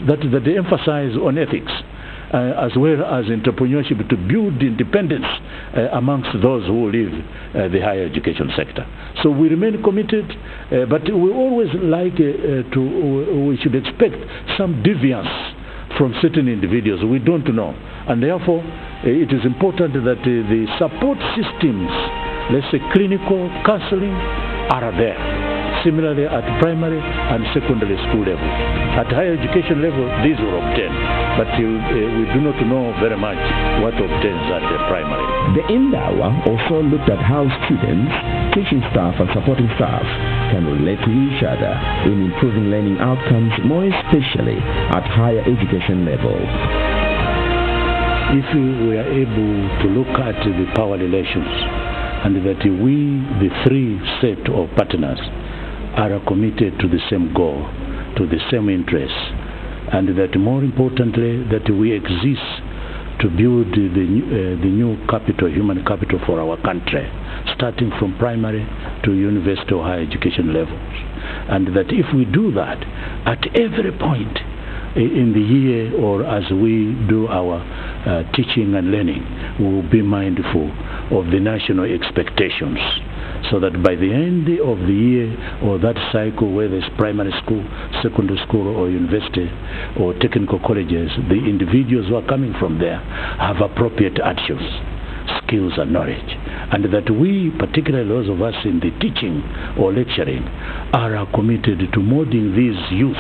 that they emphasize on ethics, as well as entrepreneurship to build independence amongst those who leave the higher education sector. So we remain committed, but we always like we should expect some deviance from certain individuals. We don't know. And therefore, it is important that the support systems, let's say clinical counseling, are there. Similarly, at primary and secondary school level. At higher education level, these were obtained, but we do not know very much what obtains at the primary. The Indawa also looked at how students, teaching staff and supporting staff can relate to each other in improving learning outcomes, more especially at higher education level. If we are able to look at the power relations and that we, the three set of partners, are committed to the same goal, to the same interests, and that more importantly that we exist to build the new capital, human capital for our country, starting from primary to university or higher education levels. And that if we do that at every point in the year or as we do our teaching and learning, we will be mindful of the national expectations, so that by the end of the year or that cycle, whether it's primary school, secondary school or university or technical colleges, the individuals who are coming from there have appropriate attitudes, skills and knowledge. And that we, particularly those of us in the teaching or lecturing, are committed to molding these youth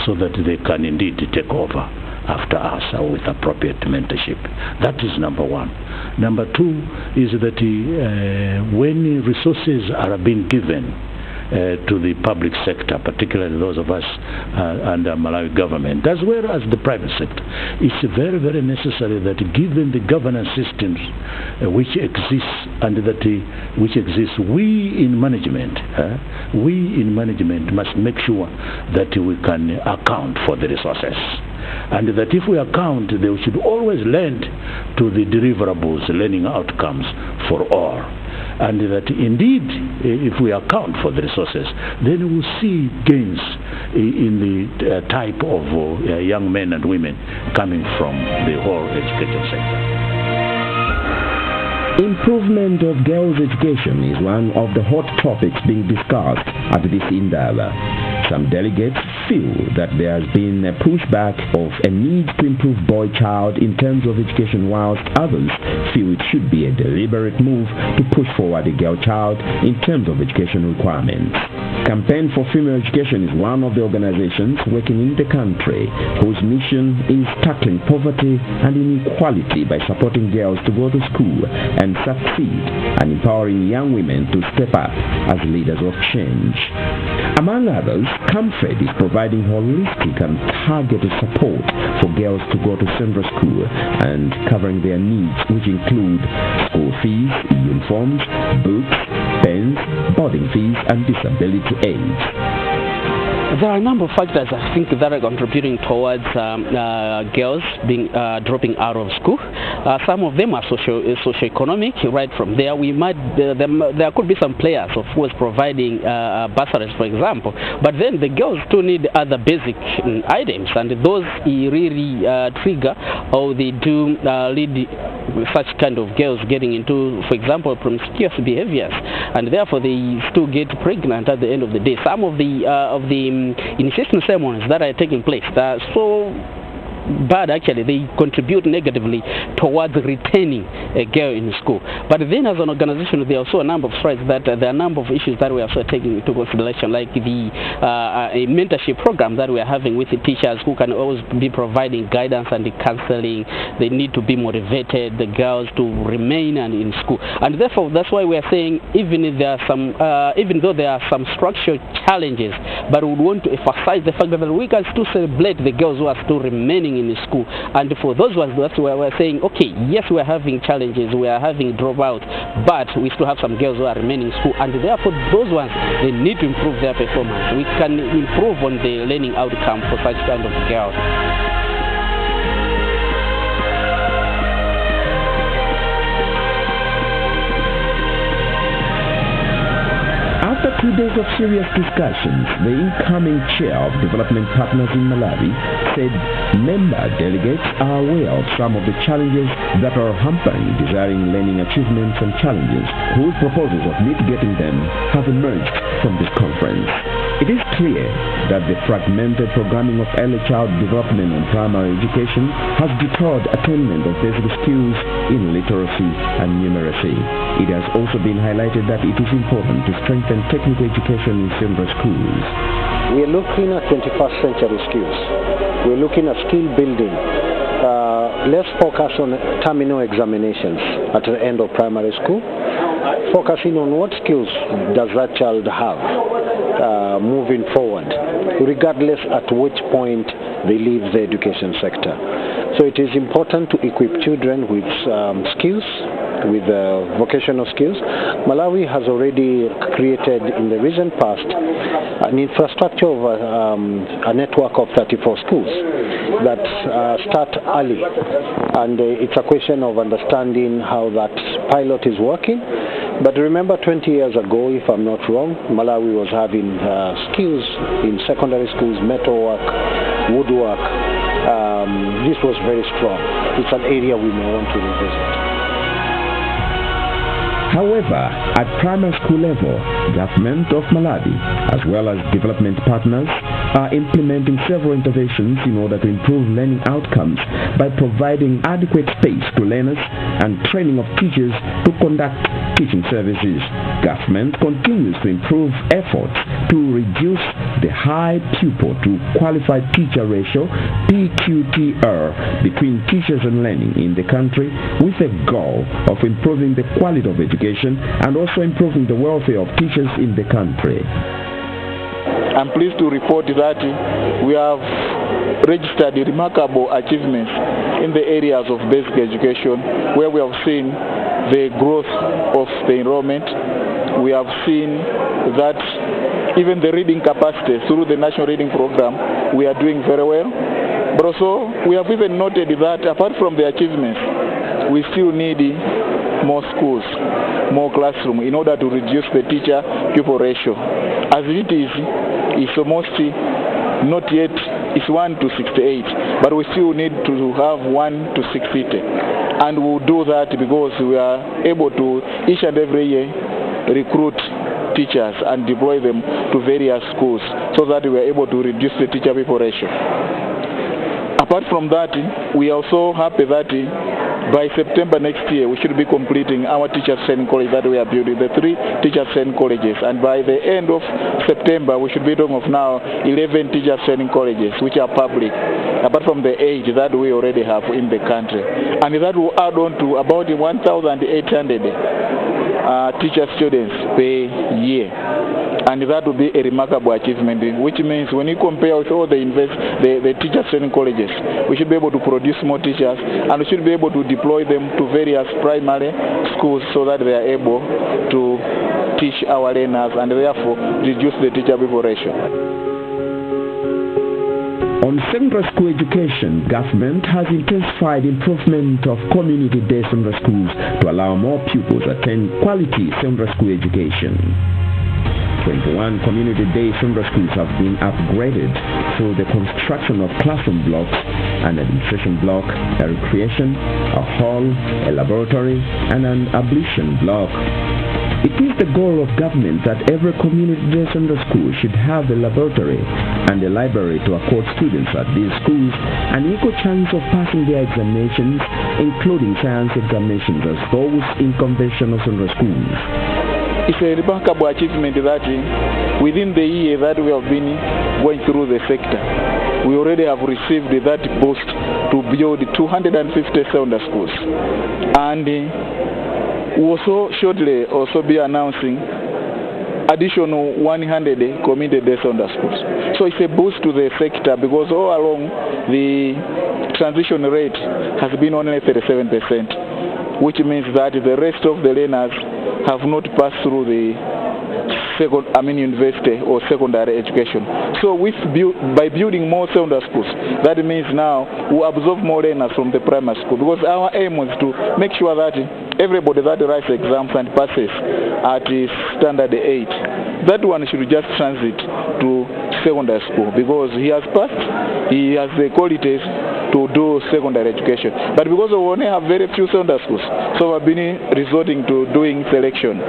so that they can indeed take over after us with appropriate mentorship. That is number one. Number two is that when resources are being given to the public sector, particularly those of us under Malawi government, as well as the private sector, it's very, very necessary that given the governance systems which exists and that we in management must make sure that we can account for the resources. And that if we account, they should always lend to the deliverables, learning outcomes for all. And that indeed, if we account for the resources, then we'll see gains in the type of young men and women coming from the whole education sector. Improvement of girls' education is one of the hot topics being discussed at this Indawa. Some delegates feel that there has been a pushback of a need to improve boy-child in terms of education, whilst others feel it should be a deliberate move to push forward the girl-child in terms of education requirements. Campaign for Female Education is one of the organizations working in the country whose mission is tackling poverty and inequality by supporting girls to go to school and succeed and empowering young women to step up as leaders of change. Among others, Comfort is providing holistic and targeted support for girls to go to central school and covering their needs, which include school fees, uniforms, books, pens, boarding fees, and disability aids. There are a number of factors, I think, that are contributing towards girls being dropping out of school. Some of them are socio-economic. Right from there, there could be some players, of course, providing bursaries, for example. But then the girls still need other basic items, and those really trigger or they do lead such kind of girls getting into, for example, promiscuous behaviors, and therefore they still get pregnant at the end of the day. Some of the initiation ceremonies that are taking place, so bad actually, they contribute negatively towards retaining a girl in school. But then as an organization, there are also a number of strides that there are a number of issues that we are also taking into consideration, like the a mentorship program that we are having with the teachers who can always be providing guidance and the counseling. They need to be motivated, the girls, to remain and in school. And therefore, that's why we are saying, even if there are some, even though there are some structural challenges, but we want to emphasize the fact that we can still celebrate the girls who are still remaining in the school. And for those ones, that's where we're saying, okay, yes, we are having challenges, we are having dropout, but we still have some girls who are remaining in school, and therefore those ones, they need to improve their performance. We can improve on the learning outcome for such kind of girls. After 2 days of serious discussions, the incoming chair of Development Partners in Malawi said member delegates are aware of some of the challenges that are hampering desiring learning achievements and challenges, whose proposals of mitigating them have emerged from this conference. It is clear that the fragmented programming of early child development and primary education has deterred attainment of basic skills in literacy and numeracy. It has also been highlighted that it is important to strengthen technical education in secondary schools. We are looking at 21st century skills. We are looking at skill building. Let's focus on terminal examinations at the end of primary school, focusing on what skills does that child have moving forward, regardless at which point they leave the education sector. So it is important to equip children with skills, with vocational skills. Malawi has already created in the recent past an infrastructure of a network of 34 schools that start early, and it's a question of understanding how that pilot is working. But remember, 20 years ago, if I'm not wrong, Malawi was having skills in secondary schools, metalwork, woodwork. This was very strong. It's an area we may want to revisit. However, at primary school level, government of Malawi, as well as development partners, are implementing several interventions in order to improve learning outcomes by providing adequate space to learners and training of teachers to conduct teaching services. Government continues to improve efforts to reduce the high pupil to qualified teacher ratio, PQTR, between teachers and learning in the country, with a goal of improving the quality of education and also improving the welfare of teachers in the country. I'm pleased to report that we have registered remarkable achievements in the areas of basic education, where we have seen the growth of the enrollment. We have seen that even the reading capacity through the National Reading Program, we are doing very well. But also, we have even noted that apart from the achievements, we still need more schools, more classrooms in order to reduce the teacher-pupil ratio. As it is, it's almost not yet, it's 1 to 68, but we still need to have 1 to 650. And we'll do that because we are able to, each and every year, recruit teachers and deploy them to various schools so that we are able to reduce the teacher-pupil ratio. Apart from that, we are also happy that by September next year, we should be completing our teachers training college that we are building, the 3 teachers training colleges. And by the end of September, we should be talking of now 11 teachers training colleges, which are public, apart from the 8 that we already have in the country. And that will add on to about 1,800 teacher students per year. And that will be a remarkable achievement, which means when you compare with all the teacher training colleges, we should be able to produce more teachers, and we should be able to deploy them to various primary schools so that they are able to teach our learners and therefore reduce the teacher-pupil ratio. On secondary school education, government has intensified improvement of community-day secondary schools to allow more pupils attend quality secondary school education. 21 community-day secondary schools have been upgraded through the construction of classroom blocks, an administration block, a recreation, a hall, a laboratory, and an ablution block. It is the goal of government that every community-day secondary school should have a laboratory and a library to accord students at these schools an equal chance of passing their examinations, including science examinations, as those in conventional secondary schools. It's a remarkable achievement that within the year that we have been going through the sector, we already have received that boost to build 250 secondary schools. And we also shortly be announcing additional 100 community-day secondary schools. So it's a boost to the sector because all along the transition rate has been only 37%, which means that the rest of the learners have not passed through the university or secondary education. So by building more secondary schools, that means now we absorb more learners from the primary school, because our aim is to make sure that everybody that writes exams and passes at standard 8 that one should just transit to secondary school because he has passed, he has the qualities to do secondary education. But because we only have very few secondary schools, so we've been resorting to doing selection.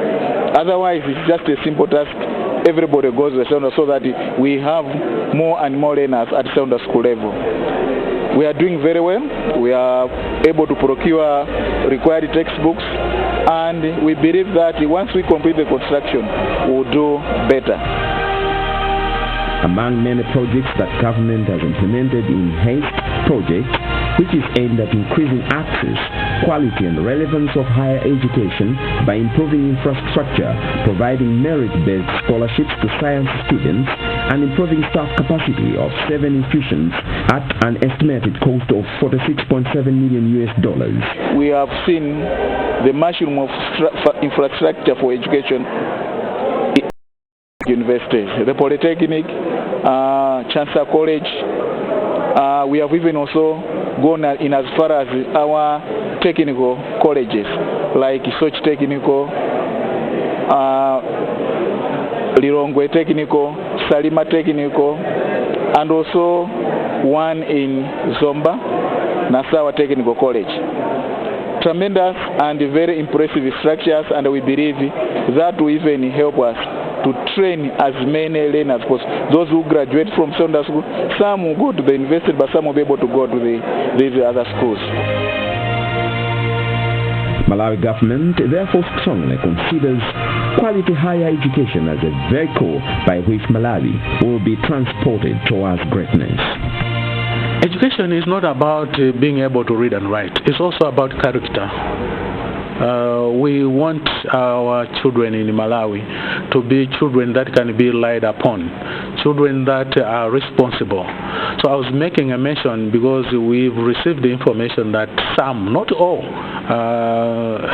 Otherwise, it's just a simple task. Everybody goes to the secondary so that we have more and more learners at secondary school level. We are doing very well. We are able to procure required textbooks, and we believe that once we complete the construction, we'll do better. Among many projects that government has implemented in HASTE project, which is aimed at increasing access, quality and relevance of higher education by improving infrastructure, providing merit-based scholarships to science students, and improving staff capacity of 7 institutions at an estimated cost of $46.7 million. We have seen the mushroom of infrastructure for education in universities, the Polytechnic, Chancellor College. We have even also gone in as far as our technical colleges like Soch Technical, Lirongwe Technical, Salima Technical, and also one in Zomba, Nasawa Technical College. Tremendous and very impressive structures, and we believe that will even help us to train as many learners as possible. Those who graduate from secondary school, some will go to the university, but some will be able to go to these other schools. Malawi government therefore strongly considers quality higher education as a vehicle by which Malawi will be transported towards greatness. Education is not about being able to read and write. It's also about character. We want our children in Malawi to be children that can be relied upon, children that are responsible. So I was making a mention because we've received the information that some, not all,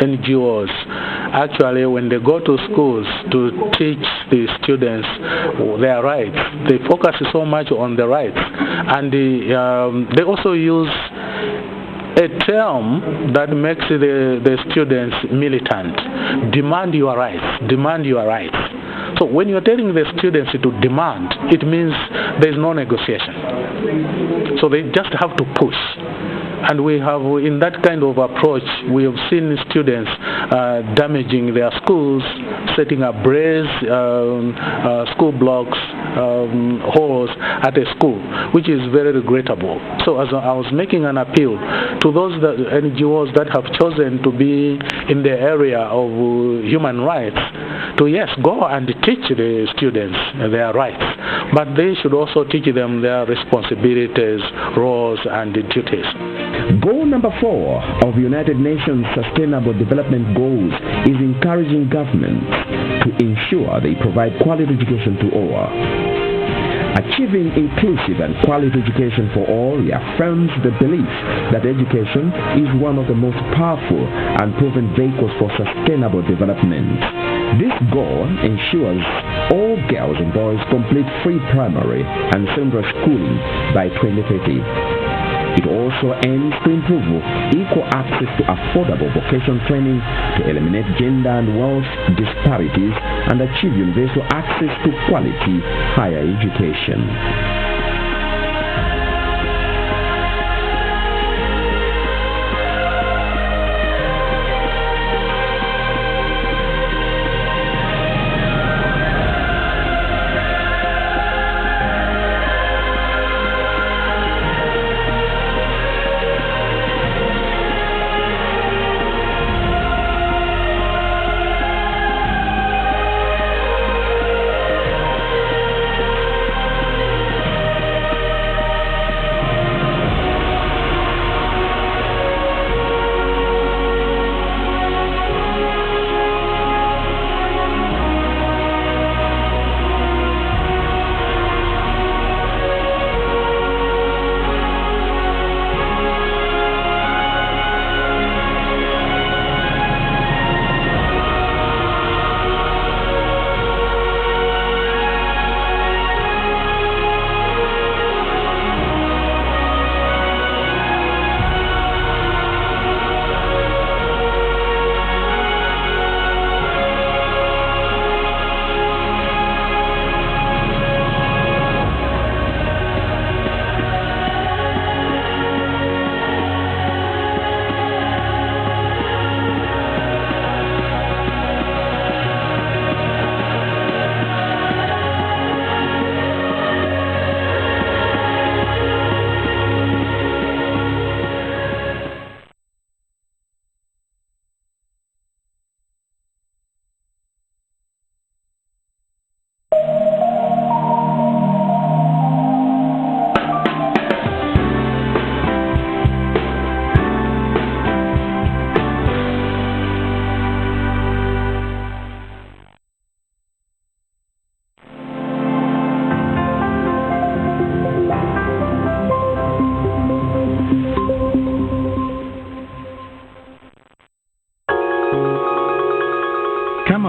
NGOs, actually when they go to schools to teach the students their rights, they focus so much on the rights, and they also use a term that makes the students militant. Demand your rights, demand your rights. So when you're telling the students to demand, it means there's no negotiation. So they just have to push. And we have, in that kind of approach, we have seen students damaging their schools, setting up breaks, school blocks, halls at a school, which is very regrettable. So as I was making an appeal to those NGOs that have chosen to be in the area of human rights, to yes, go and teach the students their rights, but they should also teach them their responsibilities, roles, and duties. Goal number 4 of United Nations Sustainable Development Goals is encouraging governments to ensure they provide quality education to all. Achieving inclusive and quality education for all reaffirms the belief that education is one of the most powerful and proven vehicles for sustainable development. This goal ensures all girls and boys complete free primary and secondary schooling by 2030. It also aims to improve equal access to affordable vocational training, to eliminate gender and wealth disparities, and achieve universal access to quality higher education.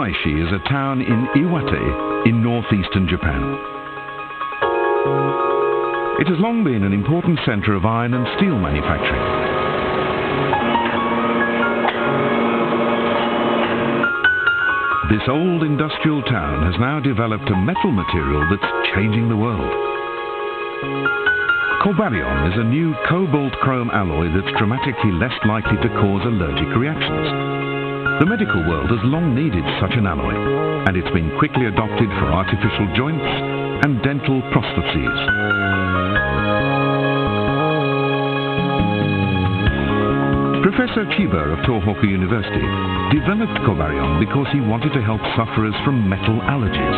Kamaishi is a town in Iwate in northeastern Japan. It has long been an important centre of iron and steel manufacturing. This old industrial town has now developed a metal material that's changing the world. Cobarion is a new cobalt chrome alloy that's dramatically less likely to cause allergic reactions. The medical world has long needed such an alloy, and it's been quickly adopted for artificial joints and dental prostheses. Professor Chiba of Tohoku University developed Cobarion because he wanted to help sufferers from metal allergies.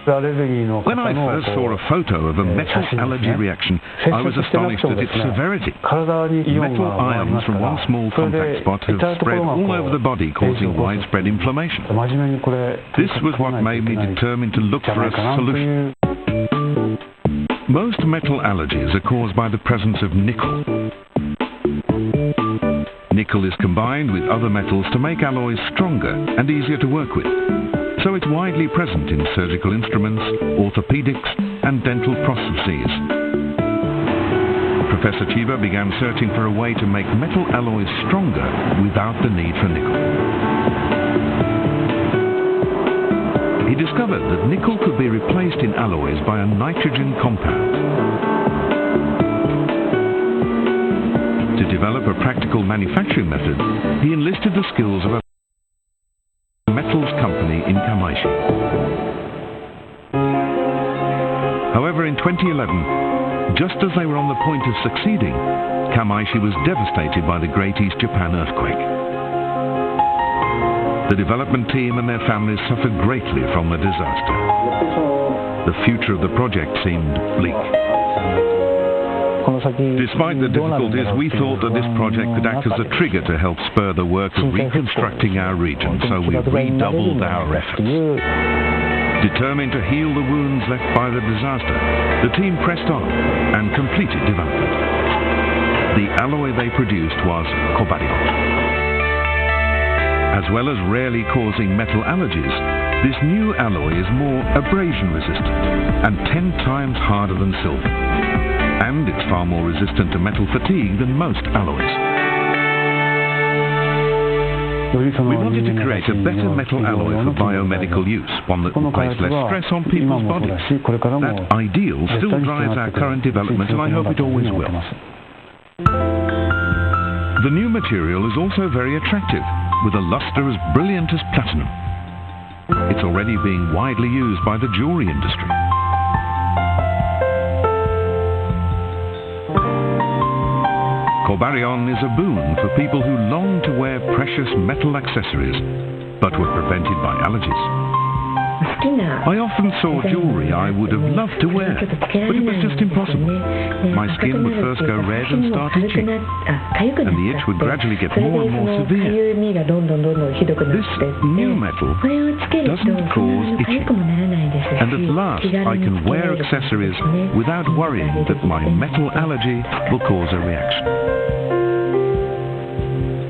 When I first saw a photo of a metal allergy reaction, I was astonished at its severity. Metal ions from one small contact spot have spread all over the body, causing widespread inflammation. This was what made me determined to look for a solution. Most metal allergies are caused by the presence of nickel. Nickel is combined with other metals to make alloys stronger and easier to work with. So it's widely present in surgical instruments, orthopedics and dental prostheses. Professor Chiba began searching for a way to make metal alloys stronger without the need for nickel. He discovered that nickel could be replaced in alloys by a nitrogen compound. To develop a practical manufacturing method, he enlisted the skills of a metals company in Kamaishi. However, in 2011, just as they were on the point of succeeding, Kamaishi was devastated by the Great East Japan earthquake. The development team and their families suffered greatly from the disaster. The future of the project seemed bleak. Despite the difficulties, we thought that this project could act as a trigger to help spur the work of reconstructing our region, so we redoubled our efforts. Determined to heal the wounds left by the disaster, the team pressed on and completed development. The alloy they produced was Cobarion. As well as rarely causing metal allergies, this new alloy is more abrasion resistant and 10 times harder than silver. And it's far more resistant to metal fatigue than most alloys. We wanted to create a better metal alloy for biomedical use, one that will place less stress on people's bodies. That ideal still drives our current development, and I hope it always will. The new material is also very attractive, with a luster as brilliant as platinum. It's already being widely used by the jewelry industry. Cobarion is a boon for people who long to wear precious metal accessories, but were prevented by allergies. I often saw jewelry I would have loved to wear, but it was just impossible. My skin would first go red and start itching, and the itch would gradually get more and more severe. This new metal doesn't cause itching, and at last I can wear accessories without worrying that my metal allergy will cause a reaction.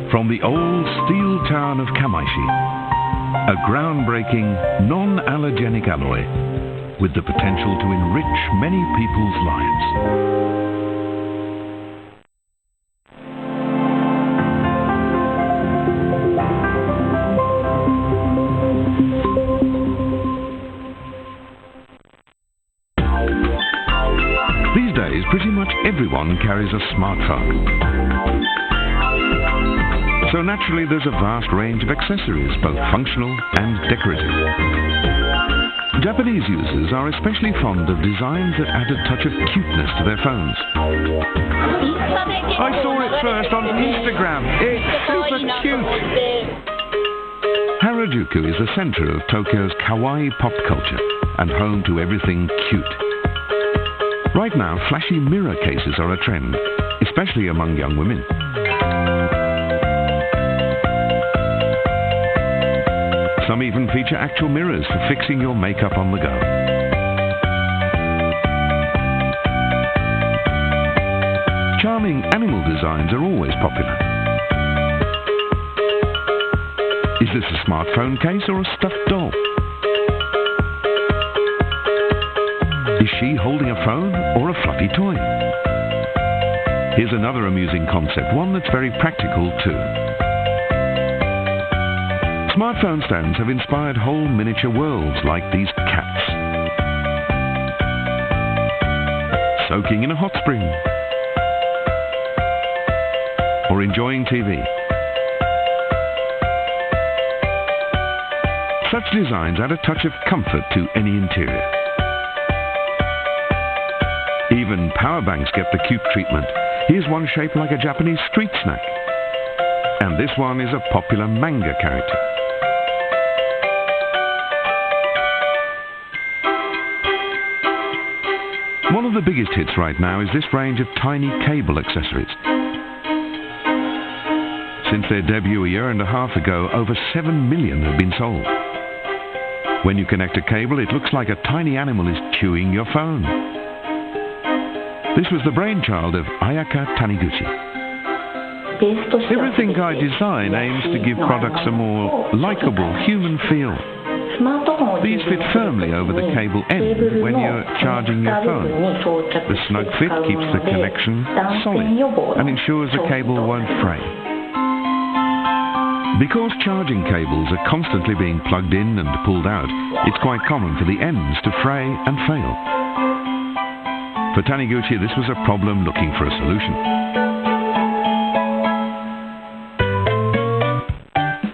From the old steel town of Kamaishi, a groundbreaking, non-allergenic alloy with the potential to enrich many people's lives. These days, pretty much everyone carries a smartphone. So naturally, there's a vast range of accessories, both functional and decorative. Japanese users are especially fond of designs that add a touch of cuteness to their phones. I saw it first on Instagram. It's super cute. Harajuku is the center of Tokyo's kawaii pop culture and home to everything cute. Right now, flashy mirror cases are a trend, especially among young women. Some even feature actual mirrors for fixing your makeup on the go. Charming animal designs are always popular. Is this a smartphone case or a stuffed doll? Is she holding a phone or a fluffy toy? Here's another amusing concept, one that's very practical too. Smartphone stands have inspired whole miniature worlds like these cats. Soaking in a hot spring. Or enjoying TV. Such designs add a touch of comfort to any interior. Even power banks get the cute treatment. Here's one shaped like a Japanese street snack. And this one is a popular manga character. One of the biggest hits right now is this range of tiny cable accessories. Since their debut a year and a half ago, over 7 million have been sold. When you connect a cable, it looks like a tiny animal is chewing your phone. This was the brainchild of Ayaka Taniguchi. Everything I design aims to give products a more likable, human feel. These fit firmly over the cable end when you're charging your phone. The snug fit keeps the connection solid and ensures the cable won't fray. Because charging cables are constantly being plugged in and pulled out, it's quite common for the ends to fray and fail. For Taniguchi, this was a problem looking for a solution.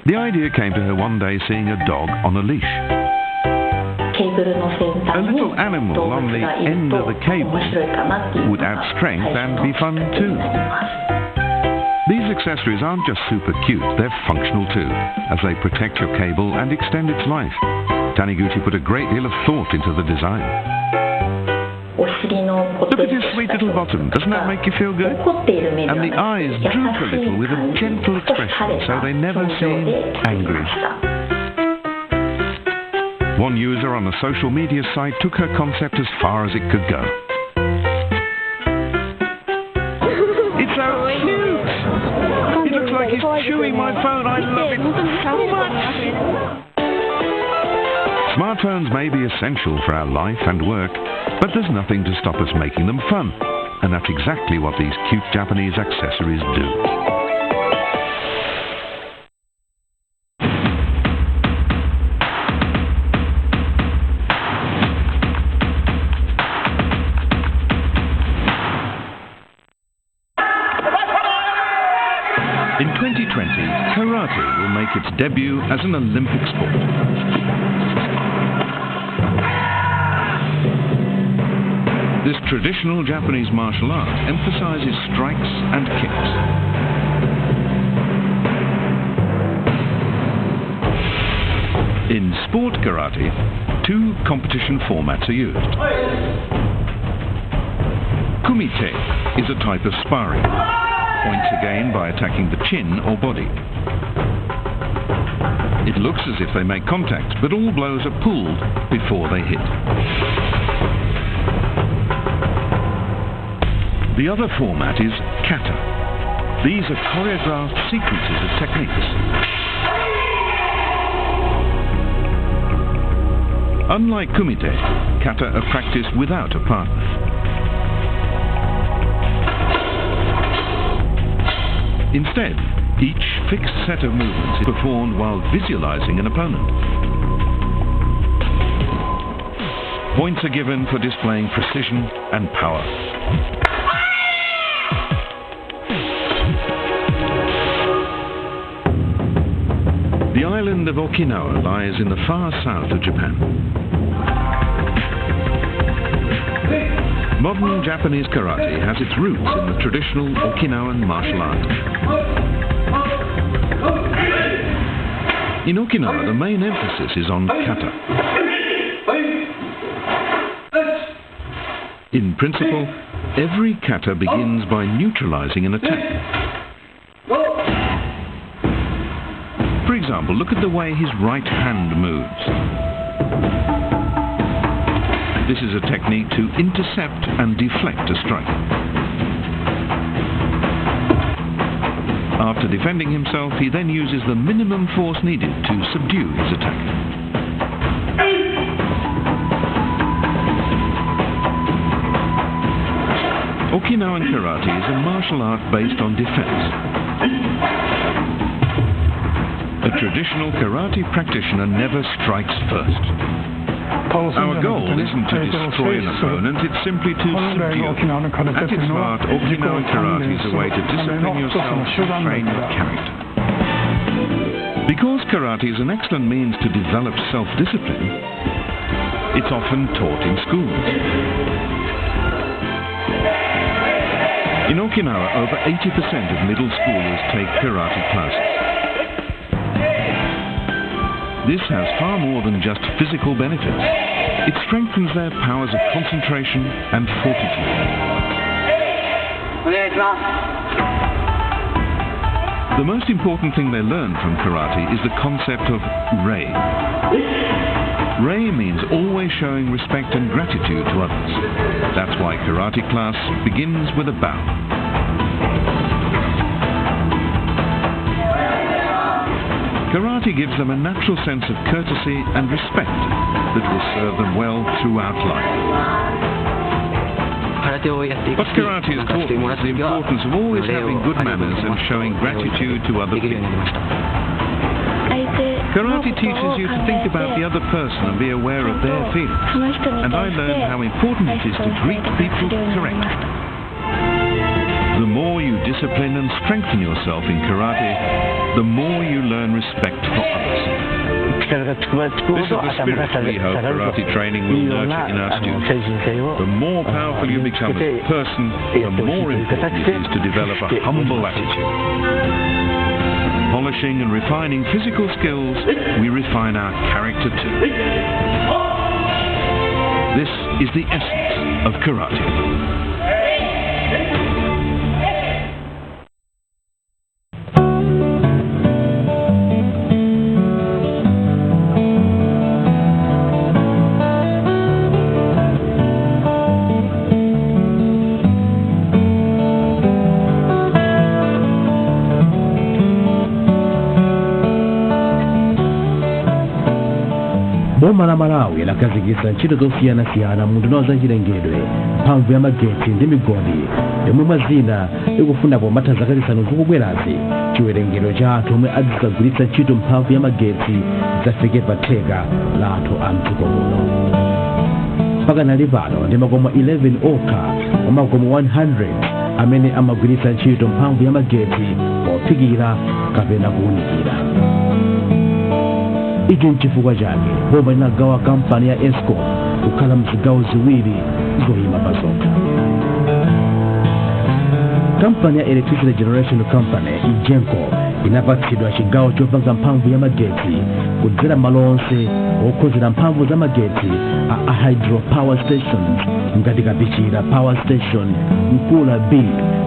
The idea came to her one day seeing a dog on a leash. A little animal on the end of the cable would add strength and be fun too. These accessories aren't just super cute, they're functional too, as they protect your cable and extend its life. Taniguchi put a great deal of thought into the design. Look at his sweet little bottom, doesn't that make you feel good? And the eyes droop a little with a gentle expression, so they never seem angry. One user on a social media site took her concept as far as it could go. It's so cute! It looks like he's chewing my phone, I love it so much! Smartphones may be essential for our life and work, but there's nothing to stop us making them fun. And that's exactly what these cute Japanese accessories do. In 2020, karate will make its debut as an Olympic sport. This traditional Japanese martial art emphasizes strikes and kicks. In sport karate, two competition formats are used. Kumite is a type of sparring. Points are gained by attacking the chin or body. It looks as if they make contact, but all blows are pulled before they hit. The other format is kata. These are choreographed sequences of techniques. Unlike kumite, kata are practiced without a partner. Instead, each fixed set of movements is performed while visualizing an opponent. Points are given for displaying precision and power. The island of Okinawa lies in the far south of Japan. Modern Japanese karate has its roots in the traditional Okinawan martial art. In Okinawa, the main emphasis is on kata. In principle, every kata begins by neutralizing an attack. For example, look at the way his right hand moves. This is a technique to intercept and deflect a strike. After defending himself, he then uses the minimum force needed to subdue his attacker. Okinawan karate is a martial art based on defense. A traditional karate practitioner never strikes first. Our goal isn't to destroy an opponent, it's simply to subdue. At its heart, Okinawan karate is a way to discipline yourself and train your character. Because karate is an excellent means to develop self-discipline, it's often taught in schools. In Okinawa, over 80% of middle schoolers take karate classes. This has far more than just physical benefits. It strengthens their powers of concentration and fortitude. The most important thing they learn from karate is the concept of rei. Rei means always showing respect and gratitude to others. That's why karate class begins with a bow. Karate gives them a natural sense of courtesy and respect that will serve them well throughout life. But karate has taught us the importance of always having good manners and showing gratitude to other people. Karate teaches you to think about the other person and be aware of their feelings. And I learned how important it is to greet people correctly. The more you discipline and strengthen yourself in karate, the more you learn respect for others. This is the spirit we hope karate training will nurture in our students. The more powerful you become as a person, the more important it is to develop a humble attitude. Polishing and refining physical skills, we refine our character too. This is the essence of karate. Boma la Malawi lakazikisa ntchito zosiyana-siyana mu nduna za chilengedwe, mphamvu ya magetsi ndi migodi, yomwe mwazina ikufunapo matha zaka zisanu zikubwerazi chiwerengero cha anthu omwe adzisagwiritsa ntchito mphamvu ya magetsi zafike pa theka la anthu a mdziko muno. Pakanali pano ndi makomo 11 okha mwa makomo 100 amene amagwiritsa ntchito mphamvu ya magetsi pophikira kapena kuwunikira. Ichi nchifukwa chake boma linagawa kampani ya ESCO kukhala mzigawo ziwiri zoyima pazokha. Kampani ya Electricity Generation Company Igenco inapatsidwa chigawo chopanga mphamvu ya magetsi kudzera malo onse okhozera mphamvu za magetsi a hydro power stations ngati Kapichira Power Station, Mkula B,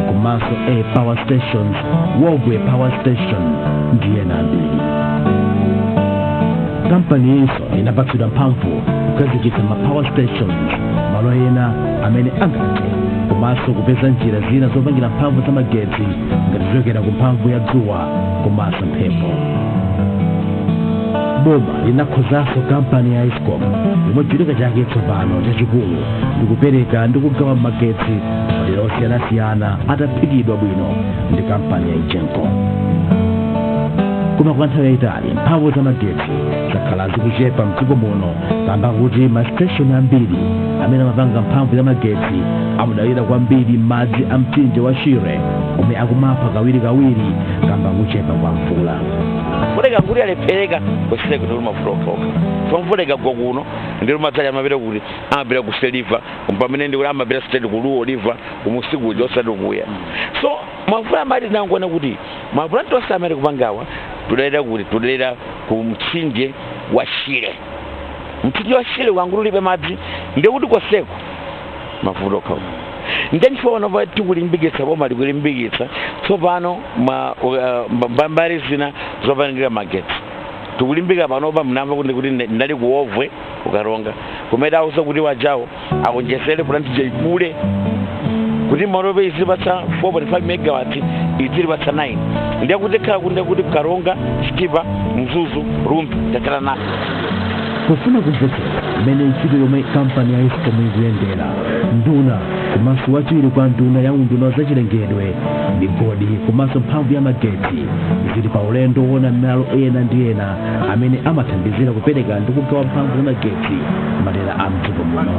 komanso A Power Stations, Wogwe Power Station ndi ena ambiri. Kampani inso inapatsidwa mphamvu kukhazikitsa ma power stations malo ena amene angathe komanso kupeza njira zina zopangira mphamvu za magetsi ngati zochokera ku mphamvu ya dzuwa komanso mphepo. Boma linakhozanso kampani ya ESCOM yomwe cholinga chake tsopano chachikulu ndikupereka ndi kugawa magetsi madera osiyanasiyana ataphikidwa bwino ndi kampani ya Igenco. Koma kwa nthawi yayitali mphamvu za magetsi zakhala zikuchepa mdziko muno kamba kuti mastation ambiri amene amapanga mphamvu ya magetsi amadalira kwambiri madzi a mtsinje wa Shire omwe akumapha kawirikawiri kamba kuchepa kwa mvula. Mvula nguri alepereka kusile kuti mafurofoka mvula ikagwa kuno ndiro madzali amapita kuti amapita ku Seliva pamene ndi kuti amapita state ku Oliva umusiku uja osati kuya. So mvula amati nangona kuti mvula tonse amene kupangawa tudalira kuti tudalira ku mtsinje wa Shire. Mtsinje wa Shire wangulu libe madzi ndi kuti koseko mafuta okhawa. Ndeni fona va tikulimbikitsa boma likulimbikitsa tsopano mbambari zina zopangira magetsi tikulimbika panopa mnamva kuti ndali kuovwe ukaronga kumeda auso kuti wajawo akonjesere plant jaikule kuti malobe izilipatsa 4.5 megawatt izilipatsa 9 ndiye kuti khala kuti Karonga Chitipa Mzuzu Rumbi tatala nazo kufuna kumvetsera mmene ntchito yomwe kampani ya Eskom ikuyendera nduna komanso wachiwiri kwa nduna ya unduna zachilengedwe migodi komanso mphamvu ya magetsi zili pa ulendo wona malo ena ndi ena amene amathandizira kupereka ndi kugawa mphamvu za magetsi madera a mdziko muno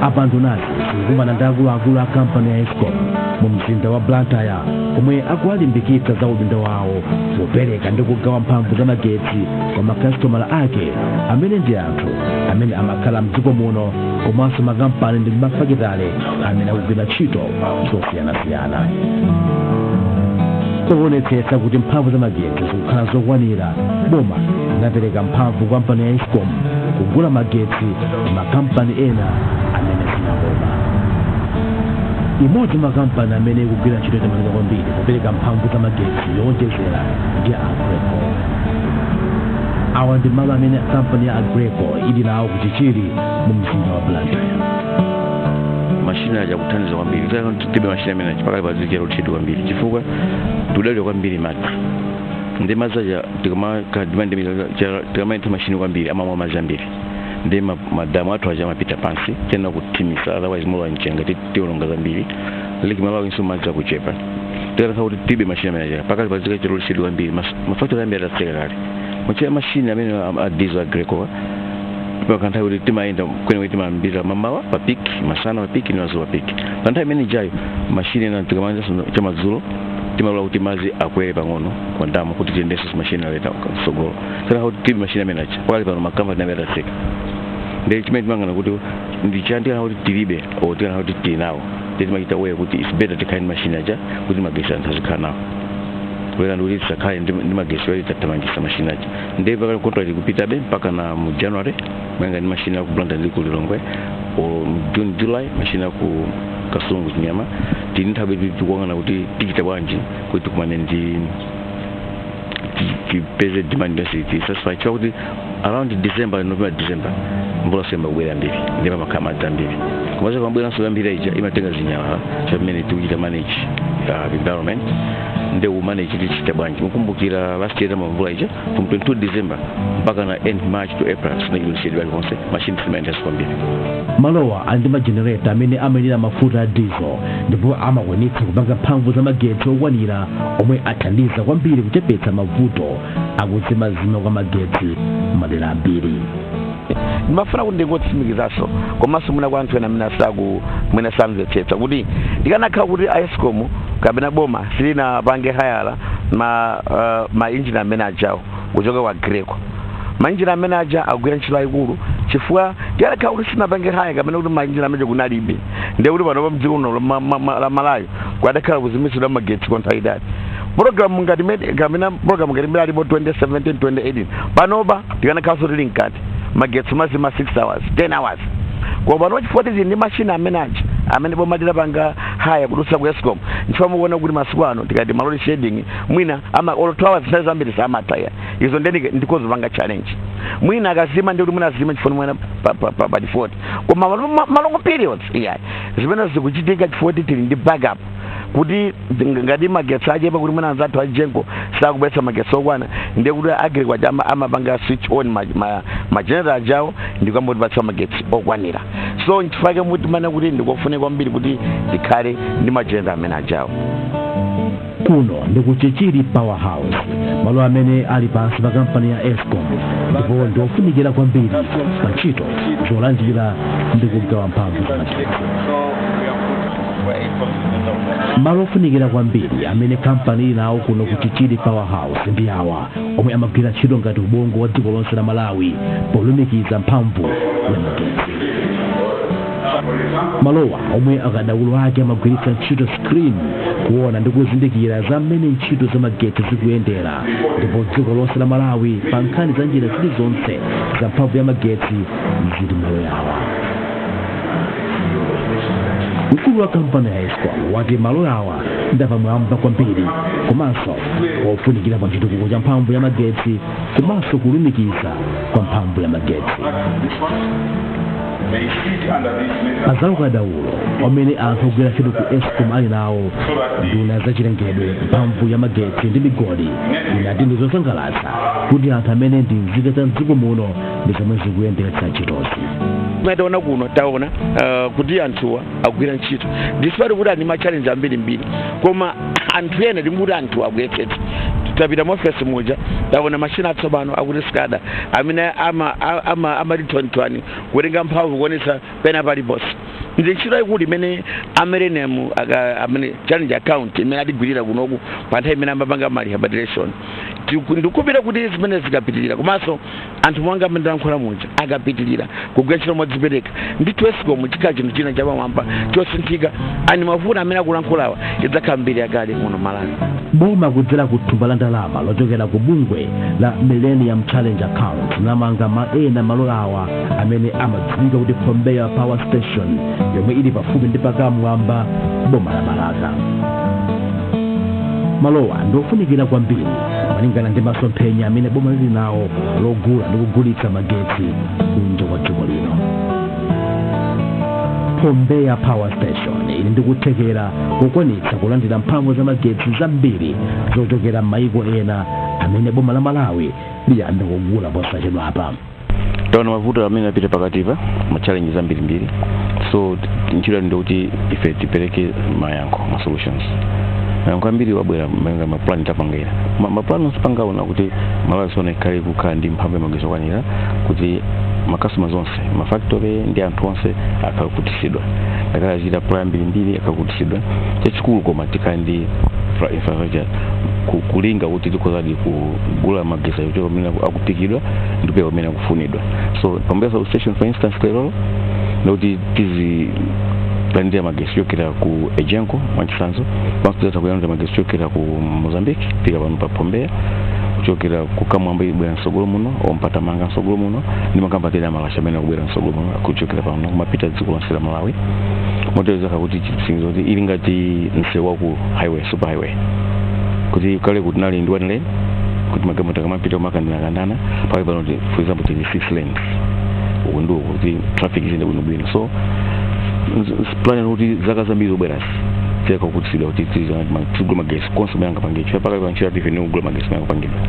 abantu nasi zikumana ndi akuluakulu a kampani ya Eskom mu mzinda wa Blantyre omwe akuwalimbikitsa za udindo wawo wopereka ndi kugawa mphamvu za magetsi kwa makasitomala ake amene ndi anthu amene amakhala mdziko muno komanso makampani ndi mafakitale amene akugwira ntchito zosiyanasiyana kuonetsetsa kuti mphamvu za magetsi zikukhala zokwanira boma linapereka mphamvu kwa kampani ya Eskom kugula magetsi makampani ena amene sinaboma imodzi makampani amene ikugwira ntchito yotamandika kwambiri kupereka mphamvu za magetsi yowonjezera ndi Agreco awa ndi malo amene kampani ya Agreco ili nawo kuti chili mu mzinda wa Blantyre mashina ya kuthandiza kwambiri tibe mashina amene pakali pazikira utchito kwambiri chifukwa tudalira kwambiri madzi ndi madzi ya tikamaitha mashini kwambiri amamwa madzi ambiri ndi madamu athu aja amapita pansi tena kuthimisa otherwise mola mchenga tiolonga zambiri liki malawi inso madzi akuchepa tikatha kuti tibe mashini amene pakali pazikira utchito kwambiri mafactory ambiri atatseka kale machina mashini amene adizo Agreco pakantha kuti timayenda kwenewe timambira mamawa papiki masana papiki ni mazuwa papiki panthawi imene jayo mashini ena tikamanja chamadzulo timalola kuti madzi akwere pang'ono kwa ndamu kuti tiyendeso mashini aleta msogolo tena kuti tibe mashini amene acha pakali pano makampani amene atatseka ndi chimene timangana kuti ndichandikana kuti tilibe o tikana kuti tili nawo timachita weye kuti it's better tikhale ndi mashini aja kuti magesi anthu azikhala nawo kuleka ndikuti tisakhale ndi magesi wali tatamangisa mashini aja ndi pakali contract kupitabe mpaka na mu January mwenga ndi mashini ku Blantyre ndi ku Lilongwe o June July mashini ku Kasungu Chinyama tinithabe tikuangana kuti tichita bwanji kuti kumane ndi tipeze demand yasiti satisfy kuti around December November December mvula semba kubwera mbiri ndipo makama dzambiri kumaze kwambwera nso mbiri ija imatenga zinyala chamene tikuchita manage environment nde manage tichita bwanji mukumbukira last year mvula ija from 22 December mpaka na end March to April sinayulisidi bali konse machine cement kwambiri malowa andi magenerator amene amalira mafuta a diesel ndipo amakwanitsa kupanga mphamvu za magetsi okwanira omwe athandiza kwambiri kuchepetsa mavuto akudzimazima kwa magetsi madera ambiri ndimafuna kuti ndingotsimikizaso komanso muna kwa anthu ena mwina samvetsetsa kuti ndikanakhala kuti Eskom kapena boma silina pange hayala ma engineer amene ajawo kuchoka kwa Agreco ma engineer amene aja agwira ntchito yayikulu chifukwa ndikanakhala kuti sinapange haya kapena kuti ma engineer amene kunalibe ndiye kuti pano pa mdziko uno la Malawi kwadakhala kuzimitsidwa magetsi kwa nthawi itali program ngati program ngati imene alipo 2017 2018 panopa ndikanakhalanso tili mkati magetsi mazima 6 hours 10 hours kwa pano chifukwa tili ndi mashina amene aja amene boma tilapanga haya kudutsa ku Eskom nchifukwa mukuona kuti masiku ano tikati maloli shading mwina ama all 2 hours nthawi zambiri samataya izo ndikozopanga challenge mwina akazima ndi kuti mwina azima chifukwa mwina pa default koma malongo periods iya zimene zikuchitika chifukwa tili ndi backup kuti ngati magetsi achepa kuti mwina anzathu ajengo sakubwetsa magetsi okwana ndiye kuti Agreco aja amapanga switch on ma generator ajawo ndikwambotipatsa magetsi okwanira so nchifukwa muti mana kuti ndikufune kwambiri kuti ndikhale ndi ma generator amene ajawo kuno ndikuchichiri powerhouse malo amene ali pansi pa kampani ya Eskom ndipo ndiofunikira kwambiri pa ntchito zolanjira ndi kugawa mphamvu za magetsi malo ofunikira kwambiri amene kampani inawo kuno kuchichiri powerhouse ndi awa omwe amagwira ntchito ngati ubongo wa dziko lonse la Malawi polumikiza mphamvu ya magetsi malowa omwe akadaulo ake amagwiritsa ntchito screen kuona ndi kuzindikira za mmene ntchito za magetsi zikuyendera ndipo dziko lonse la Malawi pa nkhani za njira zilizonse za mphamvu ya magetsi zili malo yawa mkulu wa kampani ya Eskom wati malo awa ndapamwamba kwambiri komanso ofunikira pa chitukuko cha mphamvu ya magetsi komanso kulumikiza kwa mphamvu ya magetsi Azauka Daulo omene akugwira ntchito ku Eskom ali nawo nduna zachilengedwe mphamvu ya magetsi ndi migodi inati ndi zosangalatsa kuti anthu amene ndi nzika za mdziko muno ndi zomwe zikuyendetsa ntchitozi. Metaona kuno taona kuti anthuwa akugwira ntchito despite kuti ali ma challenge ambiri koma anthu ena ndikuti anthu akuyetsetsa. Tapita mofesi moja taona machine atsopano akuti skada amene amatitwanitwani kuwerenga mphamvu kuonesa pena paliponse ndi ntchito ikuti imene amerenemu amene challenge account imene atigwirira kunoku pa nthawi imene amapanga ma rehabilitation ndikupita kuti zimene zikapitirira komanso anthu mwanga amene ndayankhula muja akapitirira kugwira ntchito modzipereka ndithu Eskom chikhala chinthu china chapamwamba chosinthika ani mavuto amene akulankhulawa idzakhala mbiri yakale muno Malawi. Boma kudzera ku thumba la ndalama lochokera ku bungwe la Millennium Challenge Account namanga ena malo awa amene amadziwika kuti Pombeya Power Station yomwe ili pafupi ndi pakamwamba boma la Malaka. Malowa ndofunikira kwambiri malingana ndi masomphenya amene boma lili nawo logula ndi kugulitsa magetsi kunja kwa dziko lino. Pombeya Power Station ili ndikuthekera kukwanitsa kulandira mphamvu za magetsi zambiri zochokera m'mayiko ena amene boma la Malawi liyamba kugula posachedwa apa. Taona mavuto amene apita pakatipa ma challenges ambiri so ntchito ndi kuti ife tipereke mayankho ma solutions. Mayankho ambiri wabwera manga ma plan tapangira ma plan osipanga una kuti Malawi sone kale kukhala ndi mphamvu ya magetsi okwanira kuti makasitoma zonse mafactory ndi anthu onse akakutisidwa akala zita plan mbiri akakutisidwa chachikulu koma tikandi infrastructure kulinga kuti tikozadi kugula magetsi yote amene akupikidwa ndipo amene akufunidwa. So Pombeya station for instance lero noti tizi plandia magetsi yokera ku Ejenko mwanchisanzo pakutata kuyanja magetsi yokera ku Mozambique pika pano pa Pombeya kuchokera kukamwamba ibwera nsogolo muno ompata manga nsogolo muno ndi makambatera malasha amene akubwera nsogolo muno kuchokera pano kumapita dziko lonse la Malawi motero kuti chisinzo kuti ili ngati msewu ku highway super highway kuti kale kuti nali ndi one lane kuti magamota kamapita kumakandana pale pano for example 6 lanes undo kuti traffic izinde bwino so plan kuti zaka zambiri zobwerasi teka kutsidwa kuti tigule magetsi konse mayanga pangecho paka panchira tivene kugula magetsi mayanga pangedwa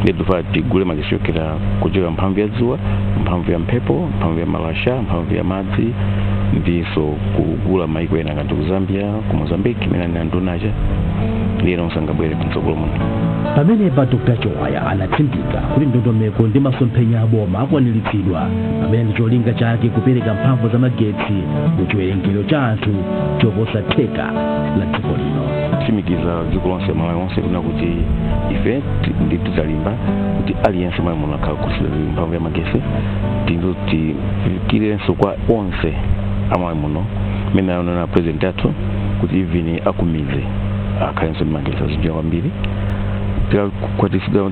ndetu fa tigule magetsi yokera kuchera mphamvu ya dzuwa mphamvu ya mphepo mphamvu ya malasha mphamvu ya madzi ndiso kugula maiko ena ngati ku Zambia ku Mozambique imene andunaja lero msangabwere kutsogolo muno. Pamene pa Dr. Chowaya anatsindika kuti ndondomeko ndi masomphenya aboma akwaniritsidwa pamene ndi cholinga chake kupereka mphamvu za magetsi mu chiwerengero cha anthu choposa theka la dziko lino. Timikiza dziko lonse Malawi onse kuna kuti ife ndi tidzalimba kuti aliyense mali muno akakhudzidwa mphamvu ya magetsi tinduti kilenso kwa onse amali muno mene anaona president athu kuti even akumize akhalenso ndi magetsi azinjira kwambiri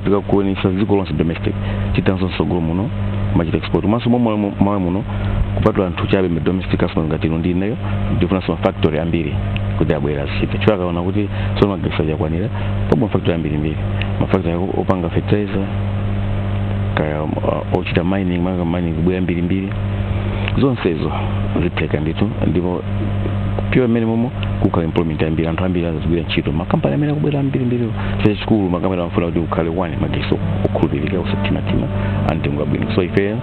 tikakuonesa dziko lonse domestic chitanso nsogolo muno machita export maso momwe muno kupatula anthu chabe me domestic customers ngati ino ndi nayo ndifunanso factory ambiri kuti abwera zachita chifukwa akaona kuti sono magetsi ajakwanira pomwe factory ambiri mafactory opanga fertilizer kaya ochita mining kubwera mbiri zonsezo zitheka ndithu ndipo pure minimum kuka employment ambiri anthu ambiri azigwira ntchito makampani amene akubwera mbiri chachikulu makampani amafuna kuti ukhale wani magetsi okhulupirika usatima antengo abwino so ife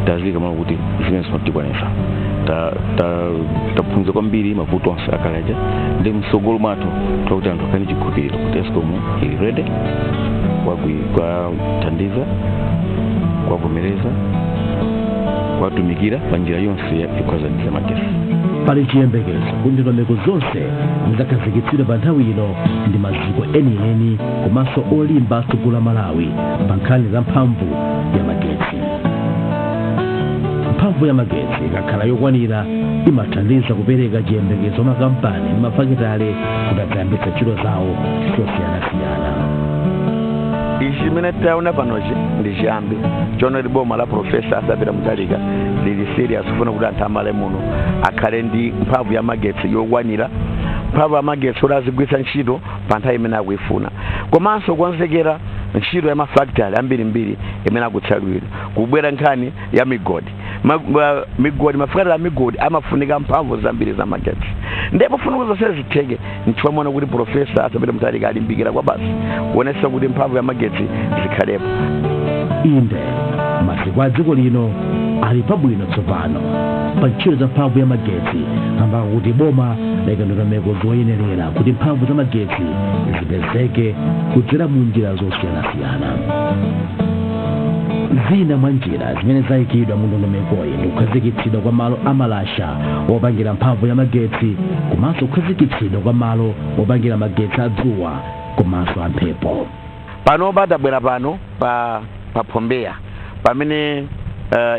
tazilika malo kuti zimene zimatikwanisa taphunzira kwambiri mavuto onse akalaja ndi msogolo mwathu twakuti anthu akhale chikhulupiriro kuti Eskom ili ready kwathandiza kwavomereza kwatumikira pa njira yonse yokhazaniza magetsi. Pali chiyembekezo kuti ndondomeko zonse zizakhazikitsidwa pa nthawi ino ndi maziko enieni komanso olimba asukulu a Malawi pa nkhani za mphamvu ya magetsi. Mphamvu ya magetsi ikakhala yokwanira imathandiza kupereka chiyembekezo makampani ndi mafakitale kuti adzayambitsa ntchito zawo zosiyanasiyana. Ichi chimene taona panochi ndi chiyambi chonoti boma la Profesa Asapita Mutharika lili serious kufuna kuti anthu amale muno akhale ndi mphamvu ya magetsi yokwanira mphamvu ya magetsi kuti azigwiritsa ntchito pa nthawi imene akuyifuna komanso kukonzekera ntchito ya mafactory ambirimbiri imene akutsalwira kubwera nkhani ya migodi migodi mafuta migodi amafunika mphamvu zambiri za magetsi ndipo funika zonse zitheke nchifamona kuti profesa asapita mtalika alimbikira kwa basi kuonesa kuti mphamvu ya magetsi zikhalepo. Inde masiku a dziko lino ali pabwino tsopano pa ntchito za mphamvu ya magetsi ambako kuti boma ndondomeko zoyenerera kuti mphamvu za magetsi zipezeke kudzera mu njira zosiyanasiyana. Zina mwa njira zimene zayikidwa mu ndondomekoyi ndi kukhazikitsidwa kwa malo amalasha wopangira mphamvu ya magetsi komanso kukhazikitsidwa kwa malo wopangira magetsi adzuwa komanso amphepo. Pano badabwera pano pa Pombeya pamene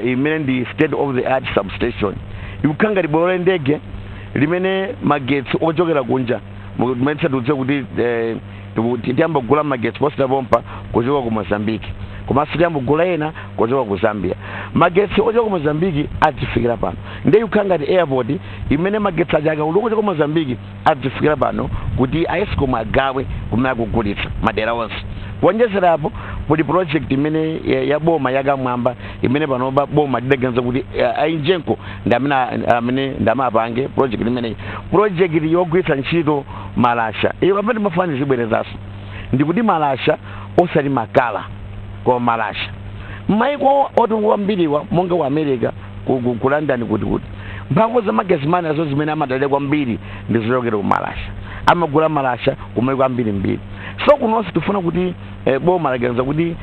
imene ndi state of the art substation ikukhala libwalo ndege limene magetsi ochokera kunja mmene tidutse kuti tiyamba kugula magetsi posita pompa kuchoka ku Mozambique komanso tiyamba kugula ena kuchoka ku Zambia. Magetsi ochoka ku Mozambique atifikira pano ndiye ikukhala ngati airport imene magetsi aja kuchoka ku Mozambique atifikira pano kuti aescom agawe kumene akugulitsa madera onse. Kuonjezerapo kuli project imene ya boma yakamwamba imene panopa boma lidaganiza kuti ainjenko amene ndamapange project imene project yogwiritsa ntchito malasha. Iyo pamene mafani zibwerezaso ndikuti malasha osati makala kwa malasha maiko otungu ambiriwa monga wa America ku London kuti mphamvu za magetsi nazo zimene amadalira kwambiri ndizochokera ku malasha amagula malasha kumaiko ambiri. So kunonse tifuna kuti boma laganiza kuti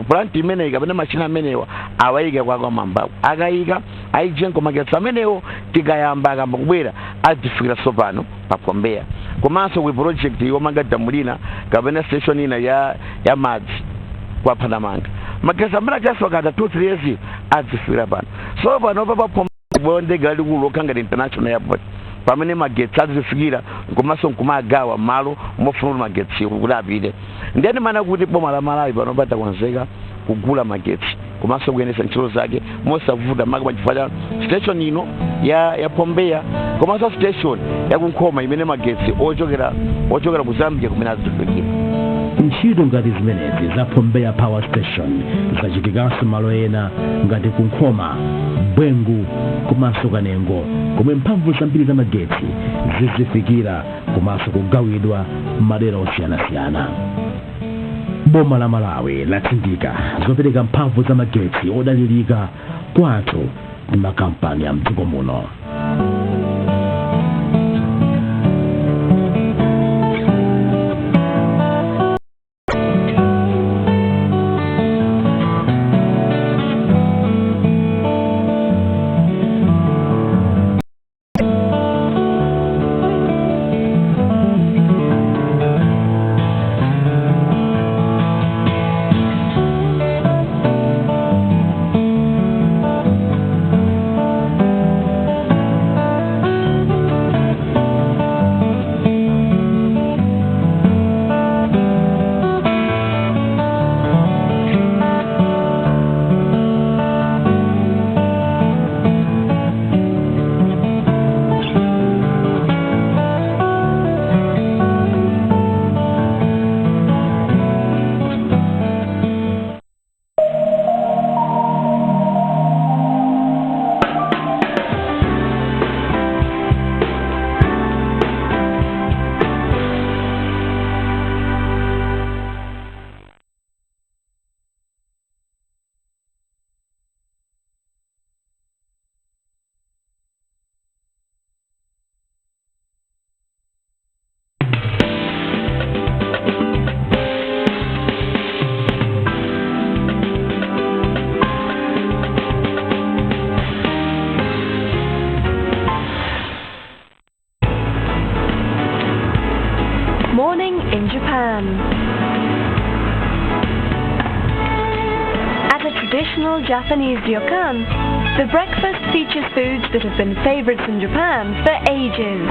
plant imene kapena machina amenewa awayike kwa mambaku akayika aijenko magetsi amenewo tikayamba akamba kubwera azifikira sopano pa Pombeya komanso ku project yomanga damulina kapena station ina ya madzi kwa Panamanga magetsi amene achasokata 2-3 years azifikira pano. So pano pa Pombeya ndege lalikulu okhala international airport pamene magetsi azifikira komanso nkumagawa malo mofuna magetsi kuti apite. Ndiyani mana kuti boma la Malawi pano patakonzeka kugula magetsi komanso kuyendetsa ntchito zake mosavuta maka chifukwa station ino ya Pombeya komanso station ya Kunkhoma imene magetsi ochokera ku Zambia kumene azifikira. Ntchito ngati zimenezi za Pombeya Power Station zachitikanso malo ena ngati Kunkhoma, Bwengu komanso Kanengo komwe mphamvu zambiri za magetsi zizifikira komanso kugawidwa madera osiyanasiyana. Boma la Malawi latsindika zopereka mphamvu za magetsi odalirika kwa anthu ndi makampani ya mdziko muno. Morning in Japan. At a traditional Japanese ryokan, the breakfast features foods that have been favorites in Japan for ages.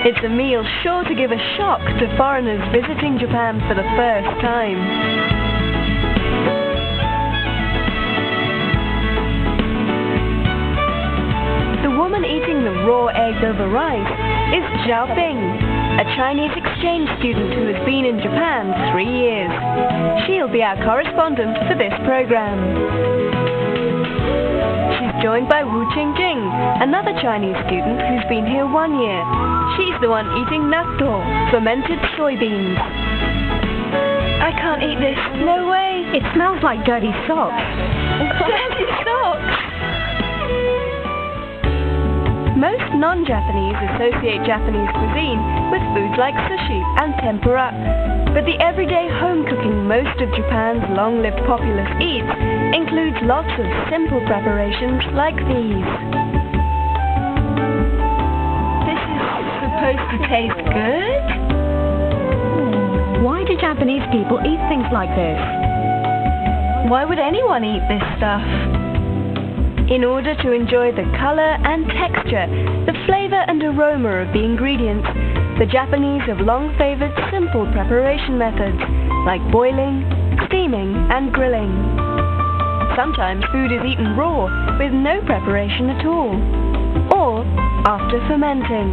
It's a meal sure to give a shock to foreigners visiting Japan for the first time. The woman eating the raw egg over rice is Zhao Bing, a Chinese exchange student who has been in Japan 3 years. She'll be our correspondent for this program. joined by Wu Qingjing, another Chinese student who's been here 1 year. She's the one eating natto, fermented soybeans. I can't eat this. No way. It smells like dirty socks. Dirty socks! Most non-Japanese associate Japanese cuisine with foods like sushi and tempura. But the everyday home cooking most of Japan's long-lived populace eats includes lots of simple preparations like these. This is supposed to taste good? Why do Japanese people eat things like this? Why would anyone eat this stuff? In order to enjoy the color and texture, the flavor and aroma of the ingredients, the Japanese have long favored simple preparation methods like boiling, steaming, and grilling. Sometimes food is eaten raw with no preparation at all, or after fermenting.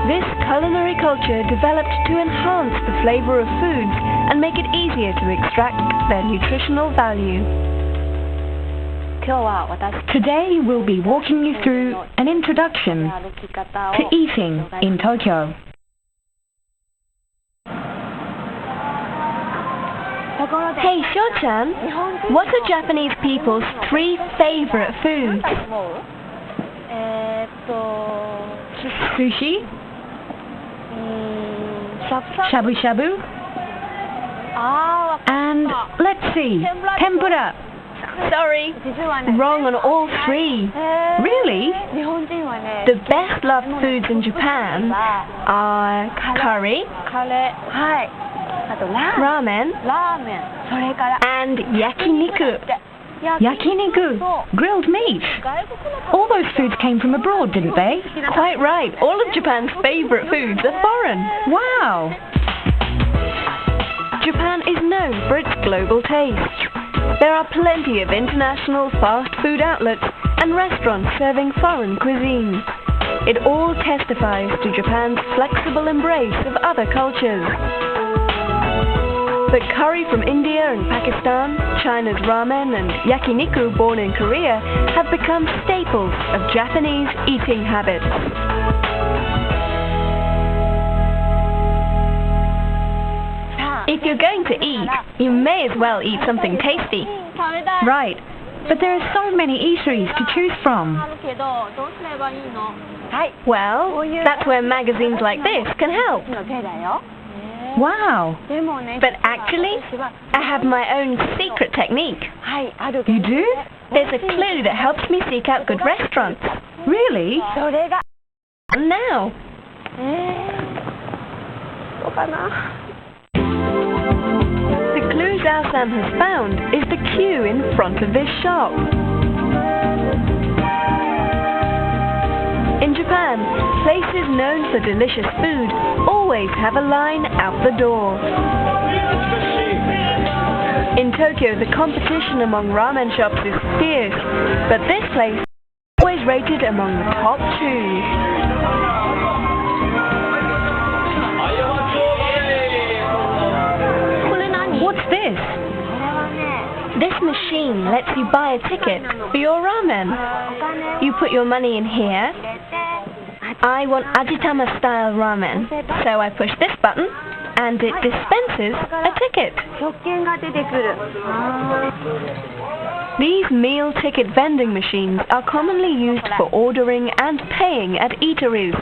This culinary culture developed to enhance the flavor of foods and make it easier to extract their nutritional value. Today we'll be walking you through an introduction to eating in Tokyo. Hey Sho-chan, what are Japanese people's 3 favorite foods? Sushi, shabu-shabu, and let's see, tempura. Sorry, wrong on all 3. Really? The best loved foods in Japan are curry, ramen, and yakiniku. Yakiniku, grilled meat. All those foods came from abroad, didn't they? Quite right. All of Japan's favorite foods are foreign. Wow! Japan is known for its global taste. There are plenty of international fast food outlets and restaurants serving foreign cuisine. It all testifies to Japan's flexible embrace of other cultures. But curry from India and Pakistan, China's ramen, and yakiniku born in Korea have become staples of Japanese eating habits. If you're going to eat, you may as well eat something tasty. Right, but there are so many eateries to choose from. Well, that's where magazines like this can help. Wow! But actually, I have my own secret technique. You do? There's a clue that helps me seek out good restaurants. Really? Now. The clue Zhao-san has found is the queue in front of this shop. In Japan, places known for delicious food always have a line out the door. In Tokyo, the competition among ramen shops is fierce, but this place is always rated among the top 2. What's this? This machine lets you buy a ticket for your ramen. You put your money in here. I want Ajitama style ramen, so I push this button and it dispenses a ticket. These meal ticket vending machines are commonly used for ordering and paying at eateries.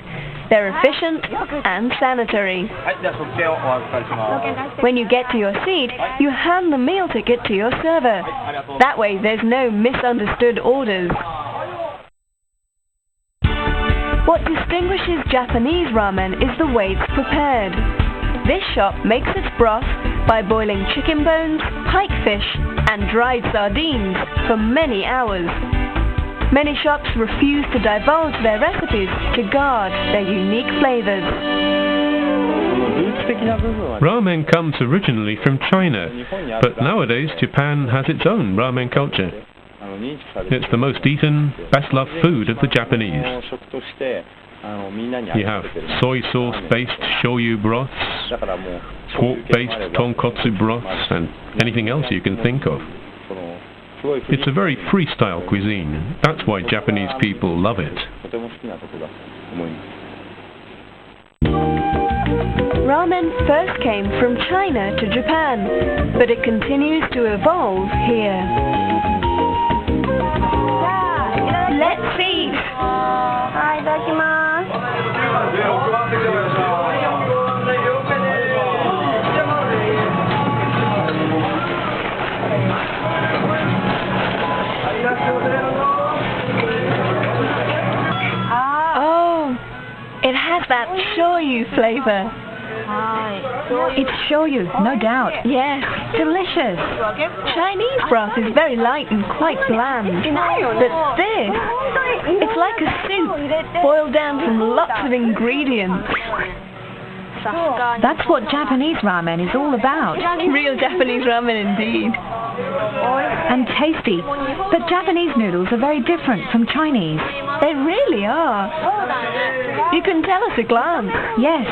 They're efficient and sanitary. When you get to your seat, you hand the meal ticket to your server. That way there's no misunderstood orders. What distinguishes Japanese ramen is the way it's prepared. This shop makes its broth by boiling chicken bones, pike fish, and dried sardines for many hours. Many shops refuse to divulge their recipes to guard their unique flavors. Ramen comes originally from China, but nowadays Japan has its own ramen culture. It's the most eaten, best loved food of the Japanese. You have soy sauce-based shoyu broths, pork-based tonkotsu broths, and anything else you can think of. It's a very freestyle cuisine. That's why Japanese people love it. Ramen first came from China to Japan, but it continues to evolve here. Let's eat! Oh, it has that shoyu flavor. It's shoyu, no doubt. Yes, delicious. Chinese broth is very light and quite bland. But this, it's like a soup, boiled down from lots of ingredients. That's what Japanese ramen is all about. Real Japanese ramen indeed. And tasty. But Japanese noodles are very different from Chinese. They really are. You can tell at a glance. Yes.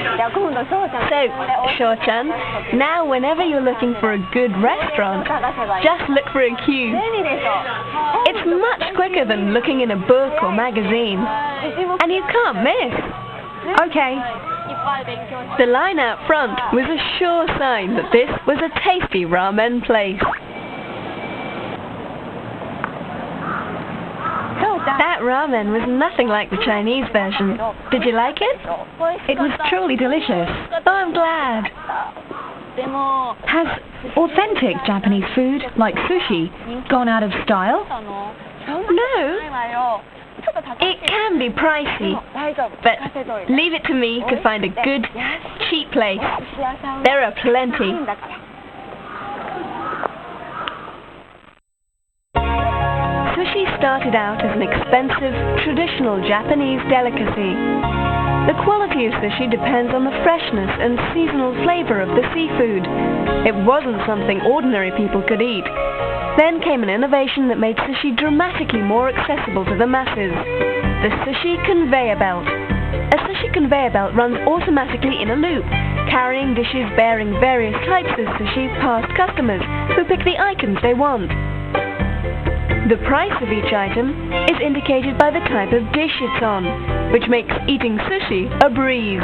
So, Sho-chan, now whenever you're looking for a good restaurant, just look for a queue. It's much quicker than looking in a book or magazine. And you can't miss. Okay. The line out front was a sure sign that this was a tasty ramen place. That ramen was nothing like the Chinese version. Did you like it? It was truly delicious. Oh, I'm glad. Has authentic Japanese food, like sushi, gone out of style? No. It can be pricey, but leave it to me to find a good, cheap place. There are plenty. Sushi started out as an expensive, traditional Japanese delicacy. The quality of sushi depends on the freshness and seasonal flavor of the seafood. It wasn't something ordinary people could eat. Then came an innovation that made sushi dramatically more accessible to the masses. The sushi conveyor belt. A sushi conveyor belt runs automatically in a loop, carrying dishes bearing various types of sushi past customers who pick the items they want. The price of each item is indicated by the type of dish it's on, which makes eating sushi a breeze.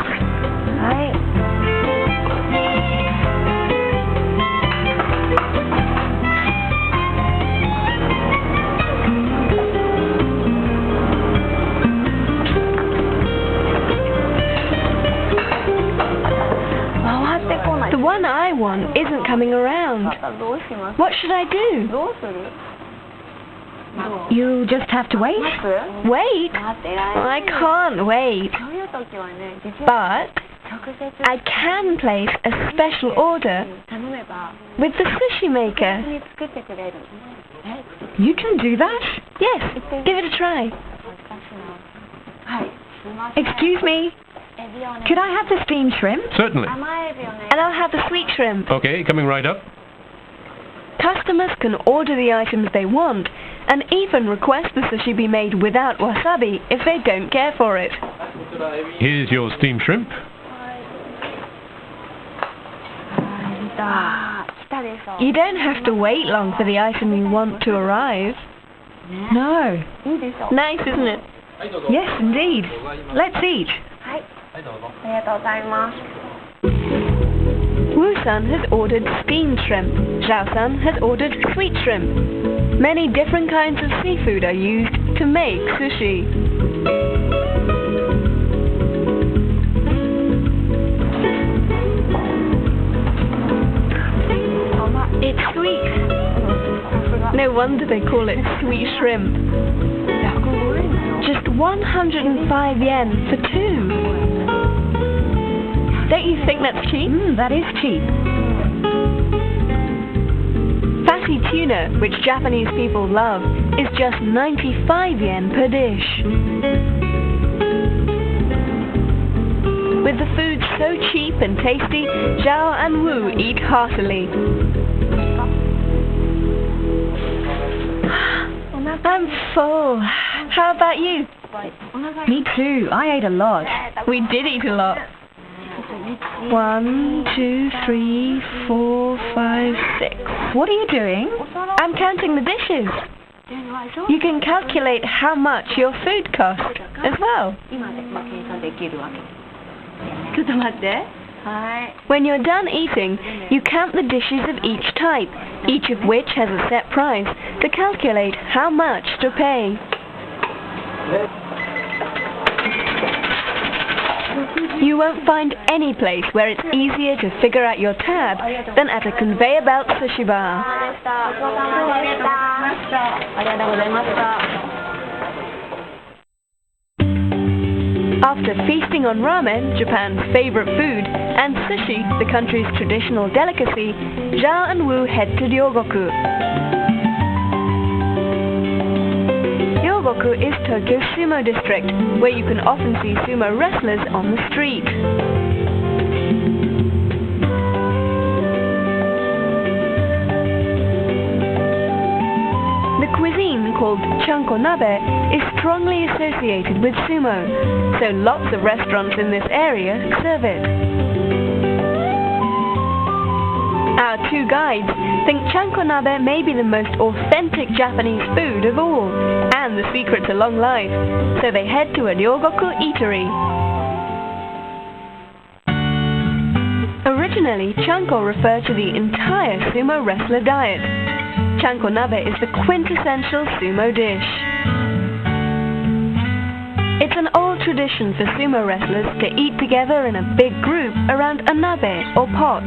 The one I want isn't coming around. What should I do? You just have to wait. Wait? I can't wait. But I can place a special order with the sushi maker. You can do that? Yes, give it a try. Excuse me. Could I have the steamed shrimp? Certainly. And I'll have the sweet shrimp. Okay, coming right up. Customers can order the items they want and even request the sushi be made without wasabi if they don't care for it. Here's your steamed shrimp. You don't have to wait long for the item you want to arrive. No. Nice, isn't it? Yes, indeed. Let's eat. Wu-san has ordered steamed shrimp. Zhao-san has ordered sweet shrimp. Many different kinds of seafood are used to make sushi. It's sweet. No wonder they call it sweet shrimp. Just 105 yen for two. Don't you think that's cheap? That is cheap. Fatty tuna, which Japanese people love, is just 95 yen per dish. With the food so cheap and tasty, Zhao and Wu eat heartily. I'm full. How about you? Me too. I ate a lot. We did eat a lot. 1, 2, 3, 4, 5, 6. What are you doing? I'm counting the dishes. You can calculate how much your food cost as well. When you're done eating, you count the dishes of each type, each of which has a set price, to calculate how much to pay. You won't find any place where it's easier to figure out your tab than at a conveyor belt sushi bar. After feasting on ramen, Japan's favorite food, and sushi, the country's traditional delicacy, Zhao and Wu head to Ryogoku. Ryogoku is Tokyo's sumo district, where you can often see sumo wrestlers on the street. The cuisine, called chanko nabe, is strongly associated with sumo, so lots of restaurants in this area serve it. Our two guides think chanko nabe may be the most authentic Japanese food of all, and the secret to long life, so they head to a Ryogoku eatery. Originally, chanko referred to the entire sumo wrestler diet. Chanko nabe is the quintessential sumo dish. It's an old tradition for sumo wrestlers to eat together in a big group around a nabe or pot.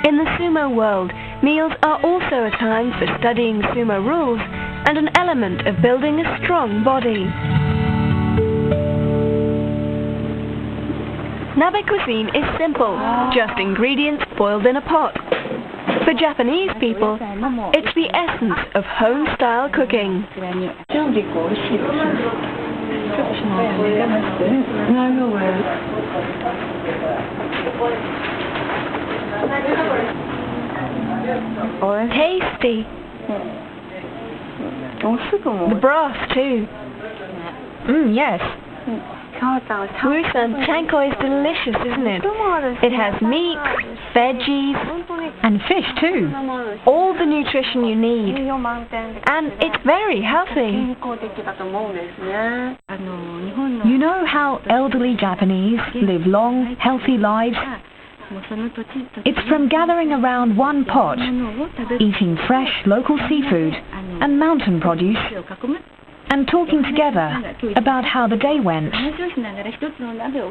In the sumo world, meals are also a time for studying sumo rules and an element of building a strong body. Nabe cuisine is simple, just ingredients boiled in a pot. For Japanese people, it's the essence of home-style cooking. Tasty. The broth too. Yes. Wu-san, chanko is delicious, isn't it? It has meat, veggies, and fish too. All the nutrition you need. And it's very healthy. You know how elderly Japanese live long, healthy lives? It's from gathering around one pot, eating fresh local seafood and mountain produce, and talking together about how the day went.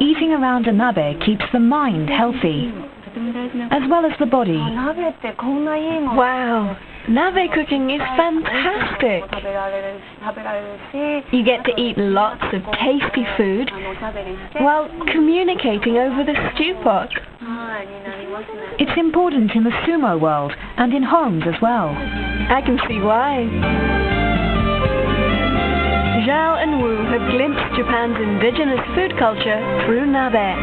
Eating around a nabe keeps the mind healthy, as well as the body. Wow, nabe cooking is fantastic. You get to eat lots of tasty food while communicating over the stew pot. It's important in the sumo world and in homes as well. I can see why. Zhao and Wu have glimpsed Japan's indigenous food culture through nabe.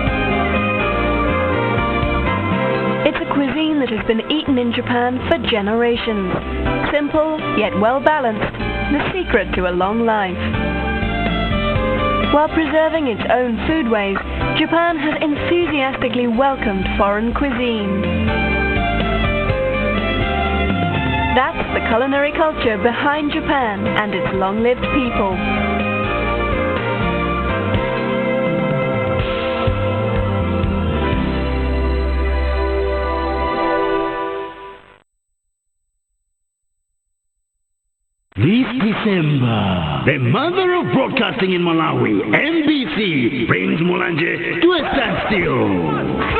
It's a cuisine that has been eaten in Japan for generations. Simple, yet well-balanced, the secret to a long life. While preserving its own foodways, Japan has enthusiastically welcomed foreign cuisine. That's the culinary culture behind Japan and its long-lived people. This December, the mother of broadcasting in Malawi, MBC, brings Mulanje to a standstill.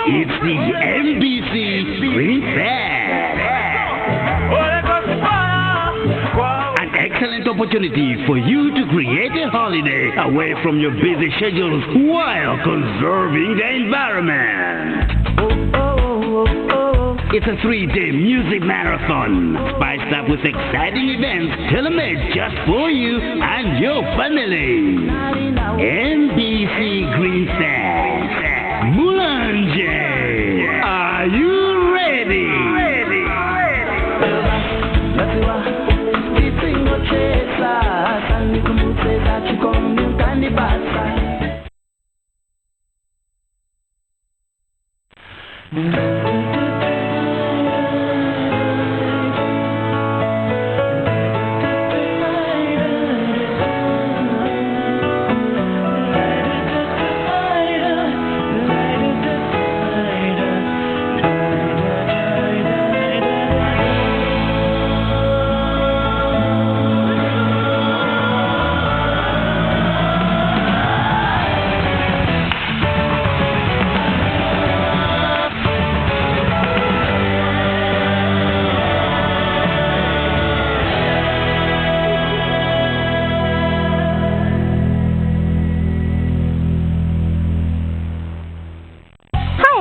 It's the MBC Green Fest. An excellent opportunity for you to create a holiday away from your busy schedules while conserving the environment. It's a 3-day music marathon, spiced up with exciting events tailor-made just for you and your family. MBC Green Fest. Mulanje, are you ready?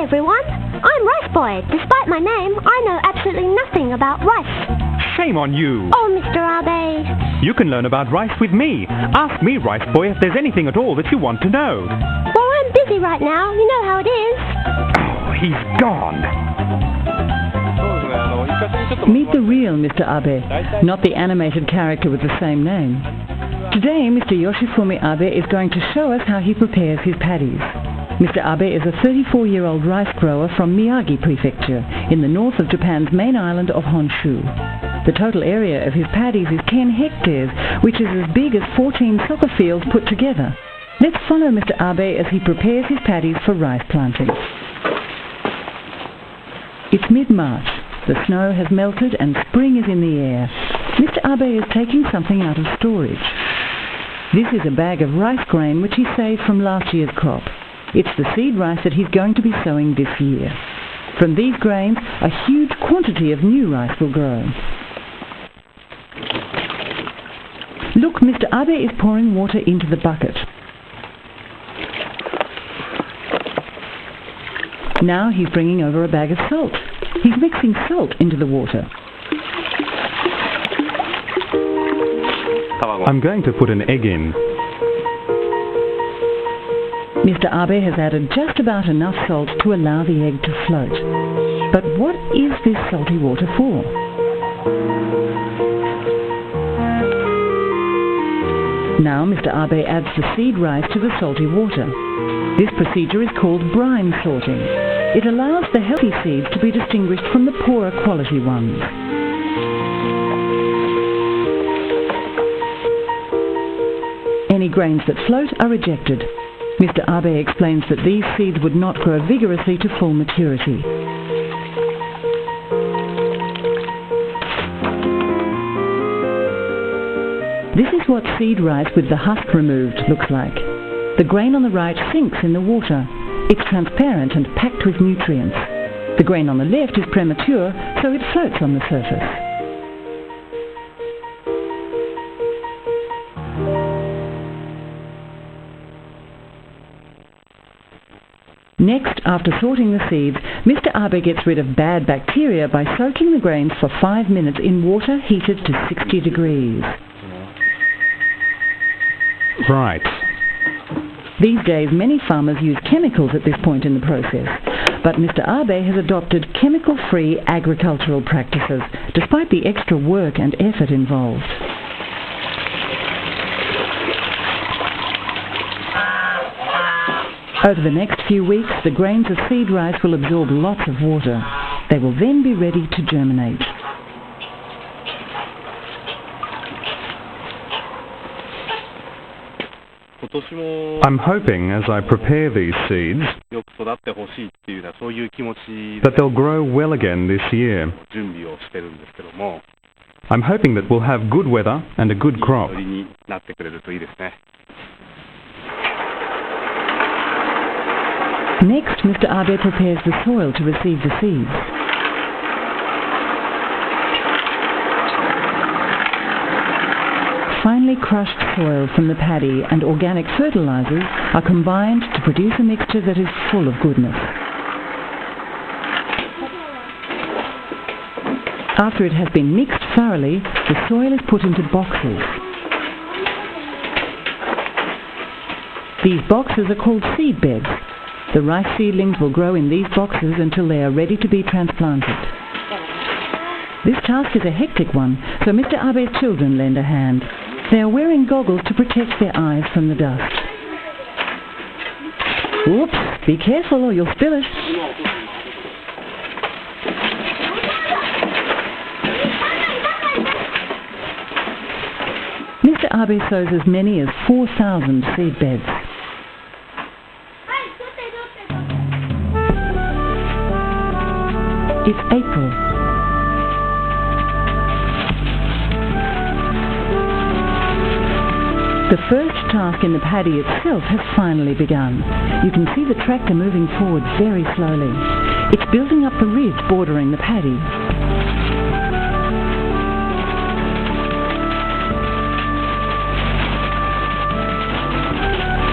Everyone, I'm Rice Boy. Despite my name, I know absolutely nothing about rice. Shame on you. Oh, Mr. Abe. You can learn about rice with me. Ask me, Rice Boy, if there's anything at all that you want to know. Well, I'm busy right now. You know how it is. Oh, he's gone. Meet the real Mr. Abe, not the animated character with the same name. Today, Mr. Yoshifumi Abe is going to show us how he prepares his paddies. Mr. Abe is a 34-year-old rice grower from Miyagi Prefecture, in the north of Japan's main island of Honshu. The total area of his paddies is 10 hectares, which is as big as 14 soccer fields put together. Let's follow Mr. Abe as he prepares his paddies for rice planting. It's mid-March. The snow has melted and spring is in the air. Mr. Abe is taking something out of storage. This is a bag of rice grain which he saved from last year's crop. It's the seed rice that he's going to be sowing this year. From these grains, a huge quantity of new rice will grow. Look, Mr. Abe is pouring water into the bucket. Now he's bringing over a bag of salt. He's mixing salt into the water. I'm going to put an egg in. Mr. Abe has added just about enough salt to allow the egg to float. But what is this salty water for? Now Mr. Abe adds the seed rice to the salty water. This procedure is called brine sorting. It allows the healthy seeds to be distinguished from the poorer quality ones. Any grains that float are rejected. Mr. Abe explains that these seeds would not grow vigorously to full maturity. This is what seed rice with the husk removed looks like. The grain on the right sinks in the water. It's transparent and packed with nutrients. The grain on the left is premature, so it floats on the surface. Next, after sorting the seeds, Mr. Abe gets rid of bad bacteria by soaking the grains for 5 minutes in water heated to 60 degrees. Right. These days, many farmers use chemicals at this point in the process, but Mr. Abe has adopted chemical-free agricultural practices, despite the extra work and effort involved. Over the next few weeks, the grains of seed rice will absorb lots of water. They will then be ready to germinate. I'm hoping, as I prepare these seeds, that they'll grow well again this year. I'm hoping that we'll have good weather and a good crop. Next, Mr. Abe prepares the soil to receive the seeds. Finely crushed soil from the paddy and organic fertilizers are combined to produce a mixture that is full of goodness. After it has been mixed thoroughly, the soil is put into boxes. These boxes are called seed beds. The rice seedlings will grow in these boxes until they are ready to be transplanted. This task is a hectic one, so Mr. Abe's children lend a hand. They are wearing goggles to protect their eyes from the dust. Oops, be careful or you'll spill it. Abe sows as many as 4,000 seed beds. It's April. The first task in the paddy itself has finally begun. You can see the tractor moving forward very slowly. It's building up the ridge bordering the paddy.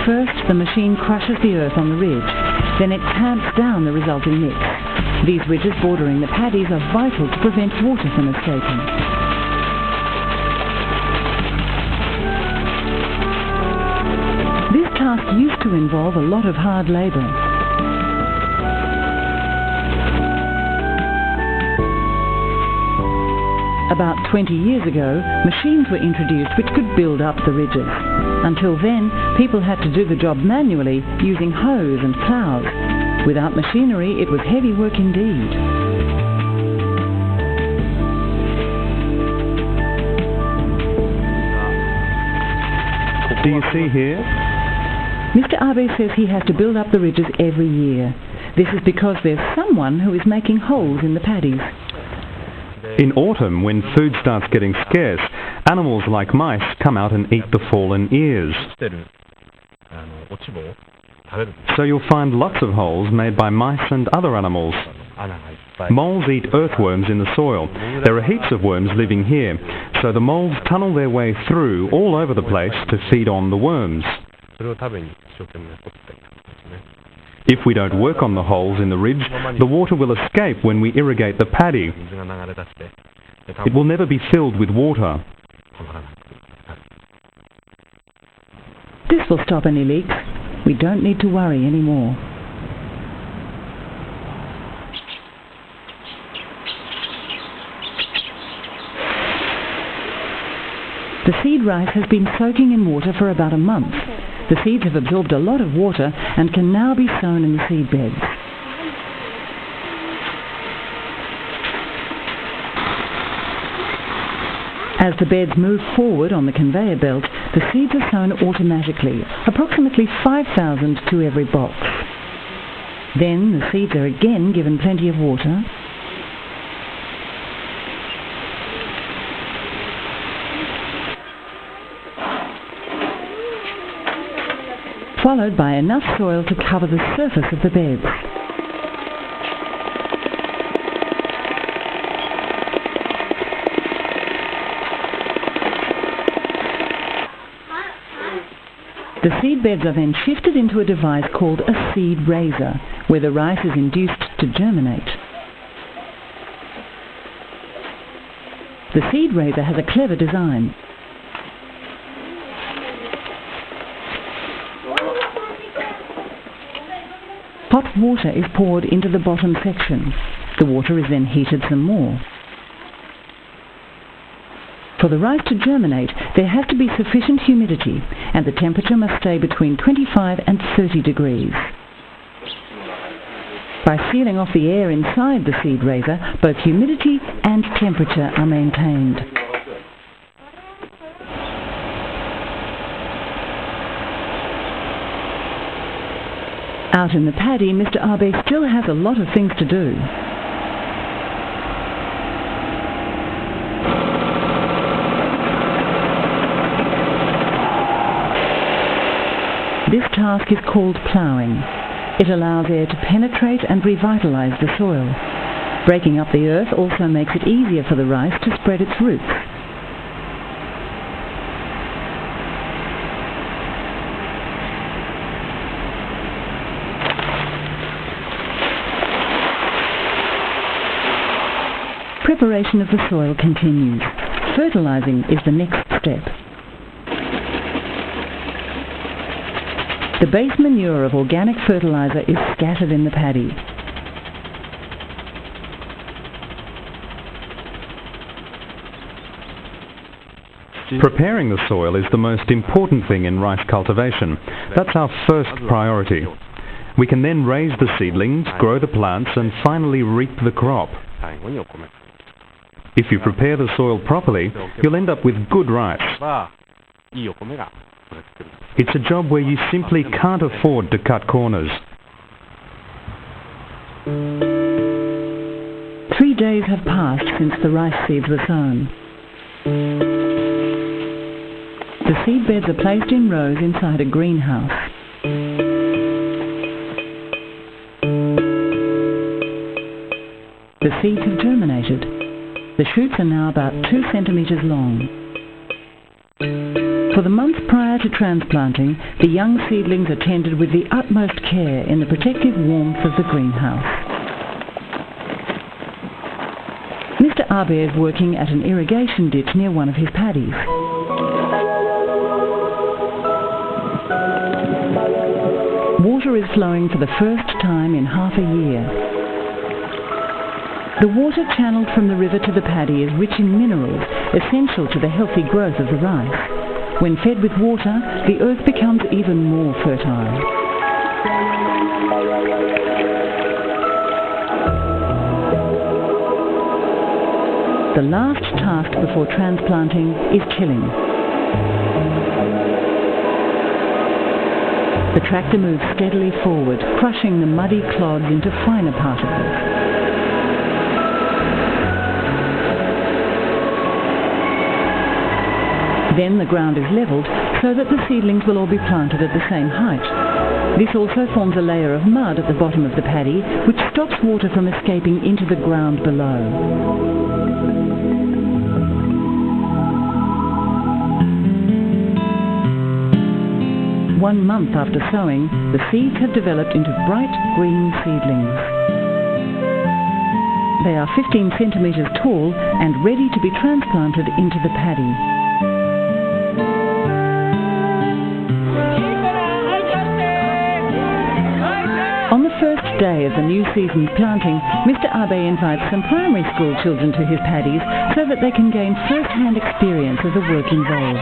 First, the machine crushes the earth on the ridge. Then it tamps down the resulting mix. These ridges bordering the paddies are vital to prevent water from escaping. This task used to involve a lot of hard labour. About 20 years ago, machines were introduced which could build up the ridges. Until then, people had to do the job manually using hoes and ploughs. Without machinery, it was heavy work indeed. Do you see here? Mr. Abe says he has to build up the ridges every year. This is because there's someone who is making holes in the paddies. In autumn, when food starts getting scarce, animals like mice come out and eat the fallen ears. So you'll find lots of holes made by mice and other animals. Moles eat earthworms in the soil. There are heaps of worms living here, so the moles tunnel their way through all over the place to feed on the worms. If we don't work on the holes in the ridge, the water will escape when we irrigate the paddy. It will never be filled with water. This will stop any leaks. We don't need to worry anymore. The seed rice has been soaking in water for about a month. The seeds have absorbed a lot of water and can now be sown in the seed beds. As the beds move forward on the conveyor belt, the seeds are sown automatically, approximately 5,000 to every box. Then the seeds are again given plenty of water, followed by enough soil to cover the surface of the beds. The seed beds are then shifted into a device called a seed raiser, where the rice is induced to germinate. The seed raiser has a clever design. Hot water is poured into the bottom section. The water is then heated some more. For the rice to germinate, there has to be sufficient humidity, and the temperature must stay between 25 and 30 degrees. By sealing off the air inside the seed raiser, both humidity and temperature are maintained. Out in the paddy, Mr. Abe still has a lot of things to do. This task is called ploughing. It allows air to penetrate and revitalize the soil. Breaking up the earth also makes it easier for the rice to spread its roots. Preparation of the soil continues. Fertilizing is the next step. The base manure of organic fertilizer is scattered in the paddy. Preparing the soil is the most important thing in rice cultivation. That's our first priority. We can then raise the seedlings, grow the plants, and finally reap the crop. If you prepare the soil properly, you'll end up with good rice. It's a job where you simply can't afford to cut corners. 3 days have passed since the rice seeds were sown. The seed beds are placed in rows inside a greenhouse. The seeds have germinated. The shoots are now about 2 centimetres long. For the month prior to transplanting, the young seedlings are tended with the utmost care in the protective warmth of the greenhouse. Mr. Abe is working at an irrigation ditch near one of his paddies. Water is flowing for the first time in half a year. The water channeled from the river to the paddy is rich in minerals, essential to the healthy growth of the rice. When fed with water, the earth becomes even more fertile. The last task before transplanting is tilling. The tractor moves steadily forward, crushing the muddy clods into finer particles. Then the ground is levelled so that the seedlings will all be planted at the same height. This also forms a layer of mud at the bottom of the paddy, which stops water from escaping into the ground below. One month after sowing, the seeds have developed into bright green seedlings. They are 15 centimetres tall and ready to be transplanted into the paddy. On the first day of the new season's planting, Mr. Abe invites some primary school children to his paddies so that they can gain first-hand experience of the work involved.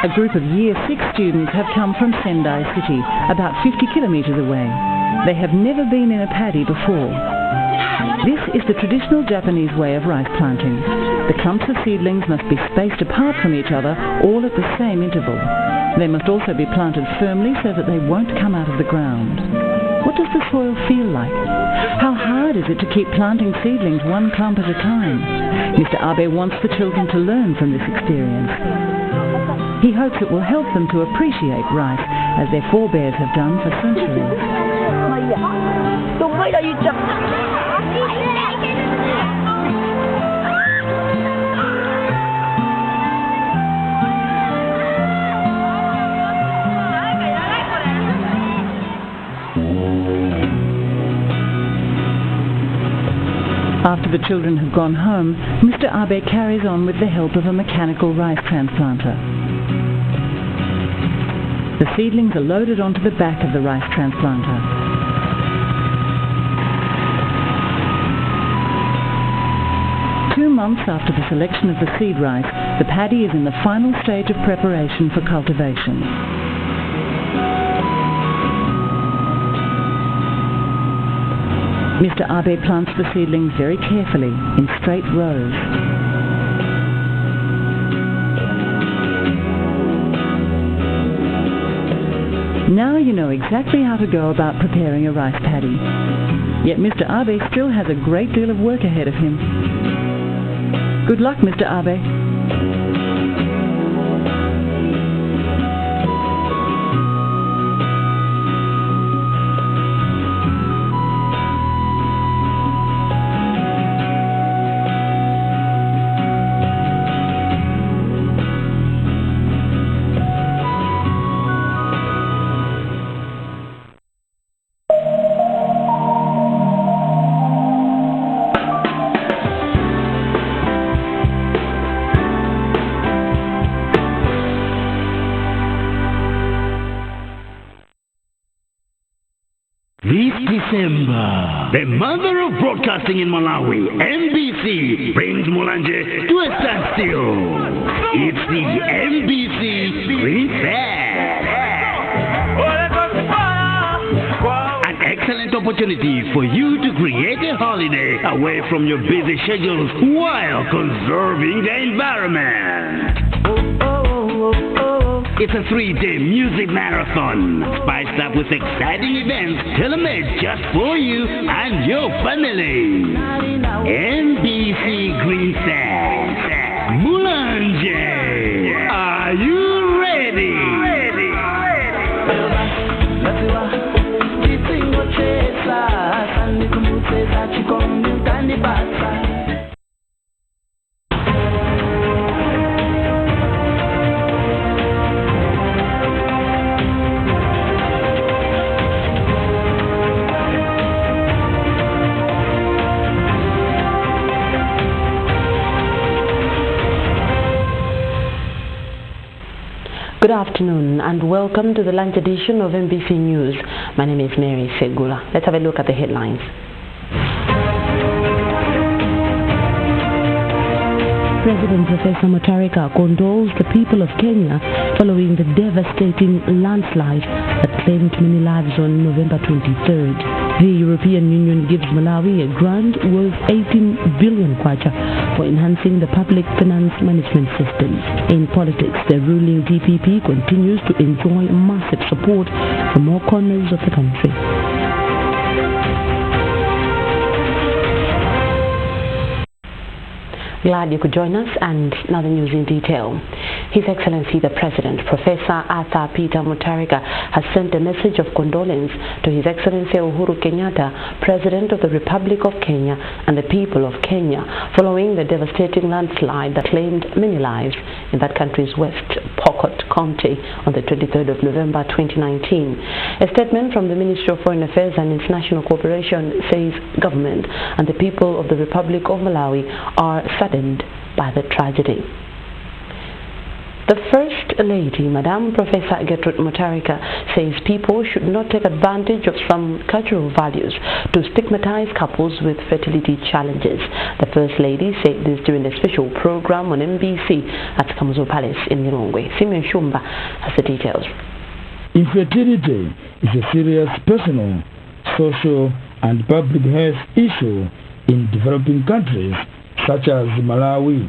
A group of Year 6 students have come from Sendai City, about 50 kilometres away. They have never been in a paddy before. This is the traditional Japanese way of rice planting. The clumps of seedlings must be spaced apart from each other, all at the same interval. They must also be planted firmly so that they won't come out of the ground. What does the soil feel like? How hard is it to keep planting seedlings one clump at a time? Mr. Abe wants the children to learn from this experience. He hopes it will help them to appreciate rice, as their forebears have done for centuries. After the children have gone home, Mr. Abe carries on with the help of a mechanical rice transplanter. The seedlings are loaded onto the back of the rice transplanter. Two months after the selection of the seed rice, the paddy is in the final stage of preparation for cultivation. Mr. Abe plants the seedlings very carefully in straight rows. Now you know exactly how to go about preparing a rice paddy. Yet Mr. Abe still has a great deal of work ahead of him. Good luck, Mr. Abe. This December, the mother of broadcasting in Malawi, MBC, brings Mulanje to a standstill. It's the MBC Spring Fest. An excellent opportunity for you to create a holiday away from your busy schedules while conserving the environment. It's a 3-day music marathon, spiced up with exciting events tailor-made just for you and your family. MBC Green Sands, Mulanje, are you ready? Good afternoon and welcome to the lunch edition of MBC News. My name is Mary Segula. Let's have a look at the headlines. President Professor Mutharika condoles the people of Kenya following the devastating landslide that claimed many lives on November 23rd. The European Union gives Malawi a grant worth 18 billion kwacha for enhancing the public finance management system. In politics, the ruling DPP continues to enjoy massive support from all corners of the country. Glad you could join us, and now the news in detail. His Excellency the President, Professor Arthur Peter Mutharika, has sent a message of condolence to His Excellency Uhuru Kenyatta, President of the Republic of Kenya, and the people of Kenya, following the devastating landslide that claimed many lives in that country's West Pokot County on the 23rd of November 2019. A statement from the Ministry of Foreign Affairs and International Cooperation says government and the people of the Republic of Malawi are saddened by the tragedy. The First Lady, Madam Professor Gertrude Mutharika, says people should not take advantage of some cultural values to stigmatize couples with fertility challenges. The First Lady said this during a special program on MBC at Kamuzu Palace in Lilongwe. Simeon Shumba has the details. Infertility is a serious personal, social and public health issue in developing countries such as Malawi.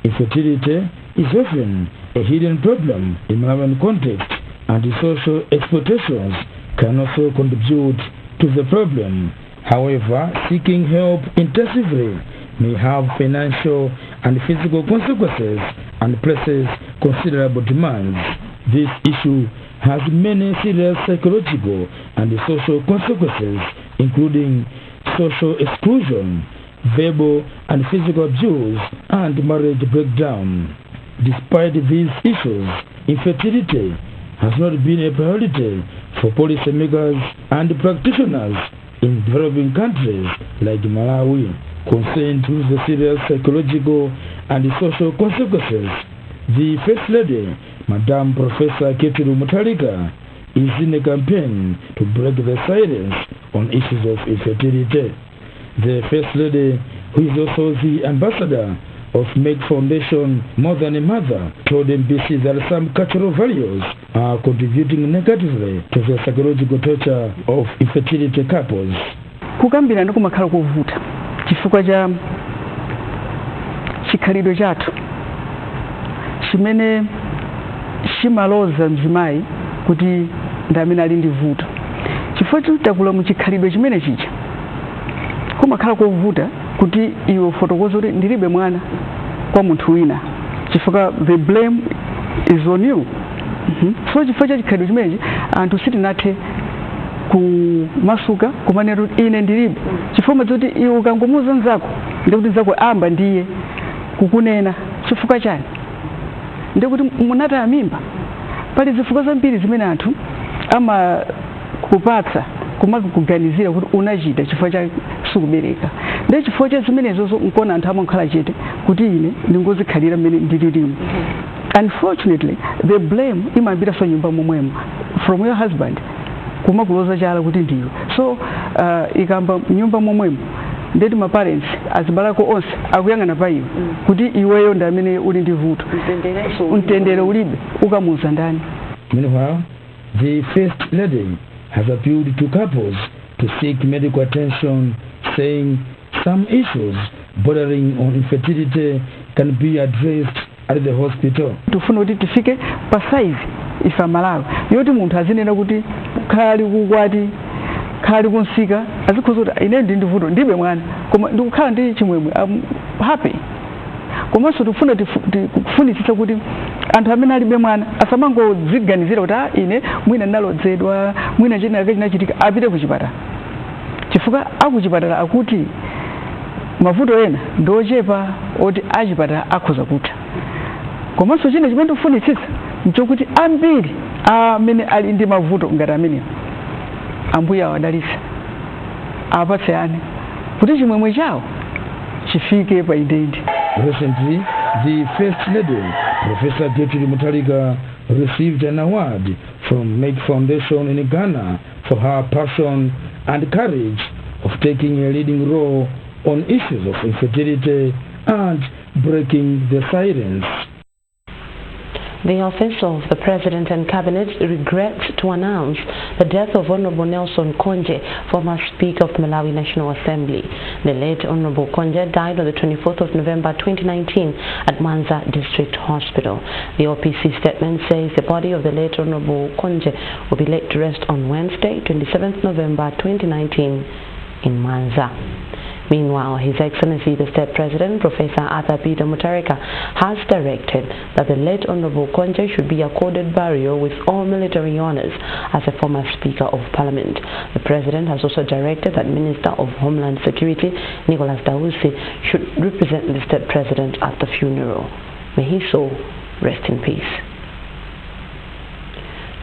Infertility is often a hidden problem in Malawian context, and the social exploitations can also contribute to the problem. However, seeking help intensively may have financial and physical consequences and places considerable demands. This issue has many serious psychological and social consequences, including social exclusion, verbal and physical abuse, and marriage breakdown. Despite these issues, infertility has not been a priority for policymakers and practitioners in developing countries like Malawi. Concerned with the serious psychological and social consequences, the First Lady, Madam Professor Gertrude Mutharika, is in a campaign to break the silence on issues of infertility. The First Lady, who is also the ambassador of Make Foundation More Than a Mother, told MBC that some cultural values are contributing negatively to the psychological torture of infertility couples. Kugambira ndo kumakhala kuvuta chifukwa cha chikhalidwe chathu chimene chimaloza mzimayi kuti ndamene ali ndi vuto. Chifukwa chotakula mu chikhalidwe chimene chicha kumakhala kuvuta kuti iwe ufotokoze kuti ndilibe mwana kwa munthu wina, chifukwa the blame is on you. So chifukwa cha chikhalidwe chimenechi anthu sitinathe kumasuka kumanena kuti ine ndilibe, chifukwa kuti iwe ukangomuza nzako ndikuti nzako amba ndiye kukunena chifukwa chani, ndikuti munataya mimba. Pali zifukwa zambiri zimene anthu amakupatsa kumakuganizira kuti unachita chifukwa cha sukubereka. Ndi chifukwa cha zimenezo nkona anthu amakhala chete kuti ine ndingozikhalira mmene ndililimu. Unfortunately, the blame imambira so nyumba momwemo from your husband kumakuloza chala kuti ndiwe. So ikamba nyumba momwemo ndeti ma parents azibalako onse akuyangana pa iwe kuti iweyo ndamene uli ndi vuto untendere ulibe ukamuza ndani. Meanwhile, the First Lady has appealed to couples to seek medical attention, saying some issues bordering on infertility can be addressed at the hospital. Tufuna kuti tifike pa size ifa Malawi yoti munthu azinena kuti khali kukwati khali kunsika azikhoza kuti ine ndivuto ndibe mwana koma ndikukhala ndi chimwemwe I'm happy. Komanso tifuna kufunitsitsa kuti anthu amene alibe mwana asamangodziganizira kuti ine mwina ndalodzedwa mwina chinachitika apite kuchipatala chifukwa akuchipatala akuti mavuto ena ndochepa oti achipatala akhoza kutha. Komanso china chimene tifunitsitsa nchokuti ambiri amene ali ndi mavuto ngati amene ambuya awadalitsa apatsane kuti chimwemwe chawo chifike pa identi. Recently, the First Lady, Professor Gertrude Mutarika, received an award from Make Foundation in Ghana for her passion and courage of taking a leading role on issues of infertility and breaking the silence. The Office of the President and Cabinet regrets to announce the death of Honorable Nelson Konje, former Speaker of Malawi National Assembly. The late Honorable Konje died on the 24th of November 2019 at Manza District Hospital. The OPC statement says the body of the late Honorable Konje will be laid to rest on Wednesday, 27th November 2019 in Manza. Meanwhile, His Excellency the State President, Professor Arthur Peter Mutarika, has directed that the late Honorable Konje should be accorded burial with all military honors as a former Speaker of Parliament. The President has also directed that Minister of Homeland Security, Nicholas Dawusi, should represent the State President at the funeral. May his soul rest in peace.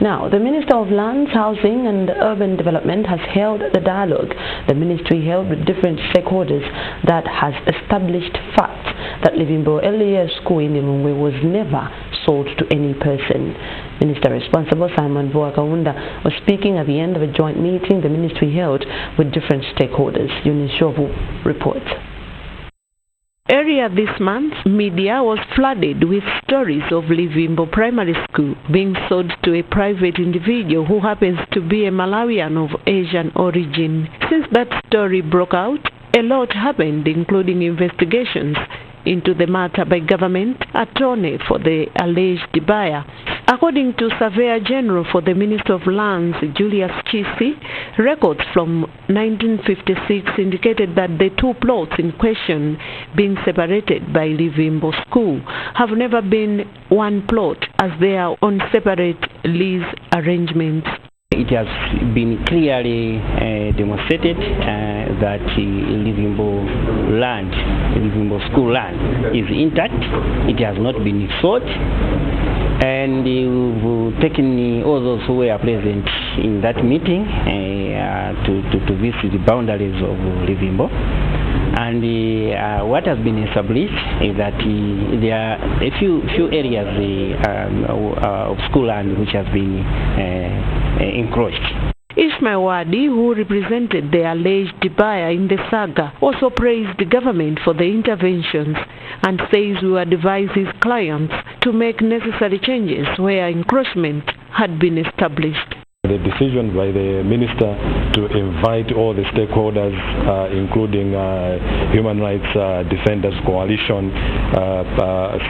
Now, the Minister of Lands, Housing and Urban Development has held the dialogue the ministry held with different stakeholders that has established facts that Livimbo LES school in Limungwe was never sold to any person. Minister responsible Simon Boakaunda was speaking at the end of a joint meeting the ministry held with different stakeholders. Eunice Jovu reports. Earlier this month, media was flooded with stories of Livimbo Primary School being sold to a private individual who happens to be a Malawian of Asian origin. Since that story broke out, a lot happened, including investigations into the matter by government attorney for the alleged buyer. According to Surveyor General for the Minister of Lands, Julius Chisi, records from 1956 indicated that the two plots in question being separated by Livimbo School have never been one plot as they are on separate lease arrangements. It has been clearly demonstrated that Livimbo land, Livimbo school land, is intact. It has not been sold, and we've taken all those who were present in that meeting to visit the boundaries of Livimbo. And what has been established is that there are a few areas of school land which has been encroached. Ishmael Wadi, who represented the alleged buyer in the saga, also praised the government for the interventions and says we would advise his clients to make necessary changes where encroachment had been established. The decision by the Minister to invite all the stakeholders, including Human Rights Defenders Coalition,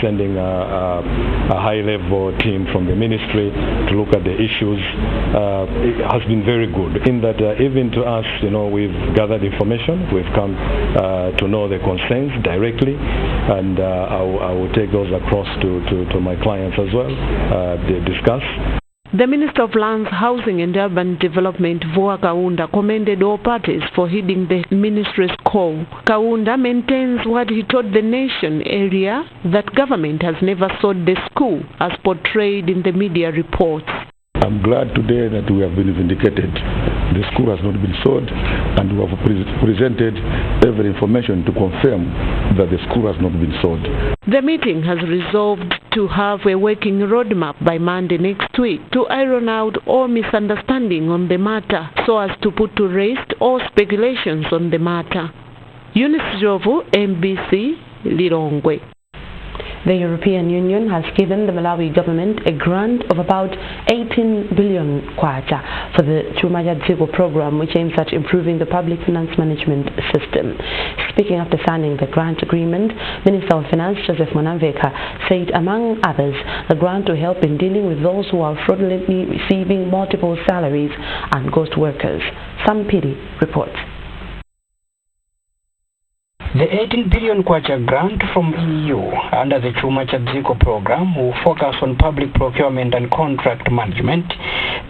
sending a high-level team from the Ministry to look at the issues, it has been very good. In that even to us, we've gathered information, we've come to know the concerns directly, and I will take those across to my clients as well, they discuss. The Minister of Lands, Housing and Urban Development, Voa Kaunda, commended all parties for heeding the ministry's call. Kaunda maintains what he told the nation earlier, that government has never sold the school as portrayed in the media reports. I'm glad today that we have been vindicated. The school has not been sold, and we have presented every information to confirm that the school has not been sold. The meeting has resolved to have a working roadmap by Monday next week to iron out all misunderstanding on the matter so as to put to rest all speculations on the matter. Eunice Jovu, MBC, Lilongwe. The European Union has given the Malawi government a grant of about 18 billion kwacha for the Chuma cha Dziko program, which aims at improving the public finance management system. Speaking after signing the grant agreement, Minister of Finance Joseph Mwanamveka said, among others, the grant will help in dealing with those who are fraudulently receiving multiple salaries and ghost workers. Sam Piri reports. The 18 billion kwacha grant from EU under the Chuma cha Dziko program will focus on public procurement and contract management,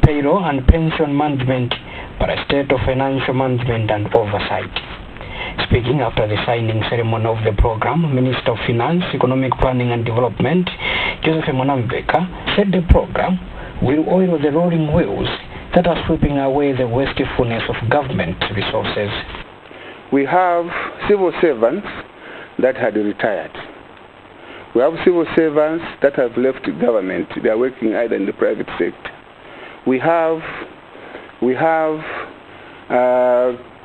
payroll and pension management, parastatal financial management and oversight. Speaking after the signing ceremony of the program, Minister of Finance, Economic Planning and Development, Joseph Mwanamveka, said the program will oil the rolling wheels that are sweeping away the wastefulness of government resources. We have civil servants that had retired. We have civil servants that have left government. They are working either in the private sector. We have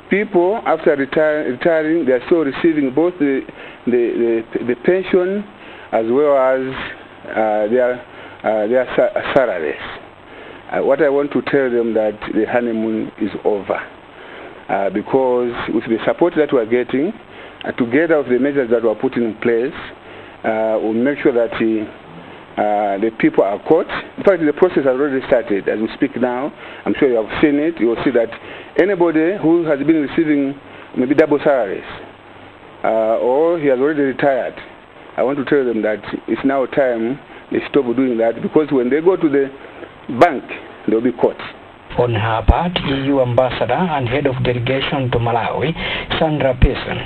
people after retiring, they are still receiving both the pension as well as their salaries. What I want to tell them that the honeymoon is over. Because with the support that we are getting, together with the measures that were put in place, we'll make sure that the people are caught. In fact, the process has already started. As we speak now, I'm sure you have seen it. You will see that anybody who has been receiving maybe double salaries, or he has already retired, I want to tell them that it's now time they stop doing that, because when they go to the bank, they'll be caught. On her part, EU Ambassador and Head of Delegation to Malawi, Sandra Pearson,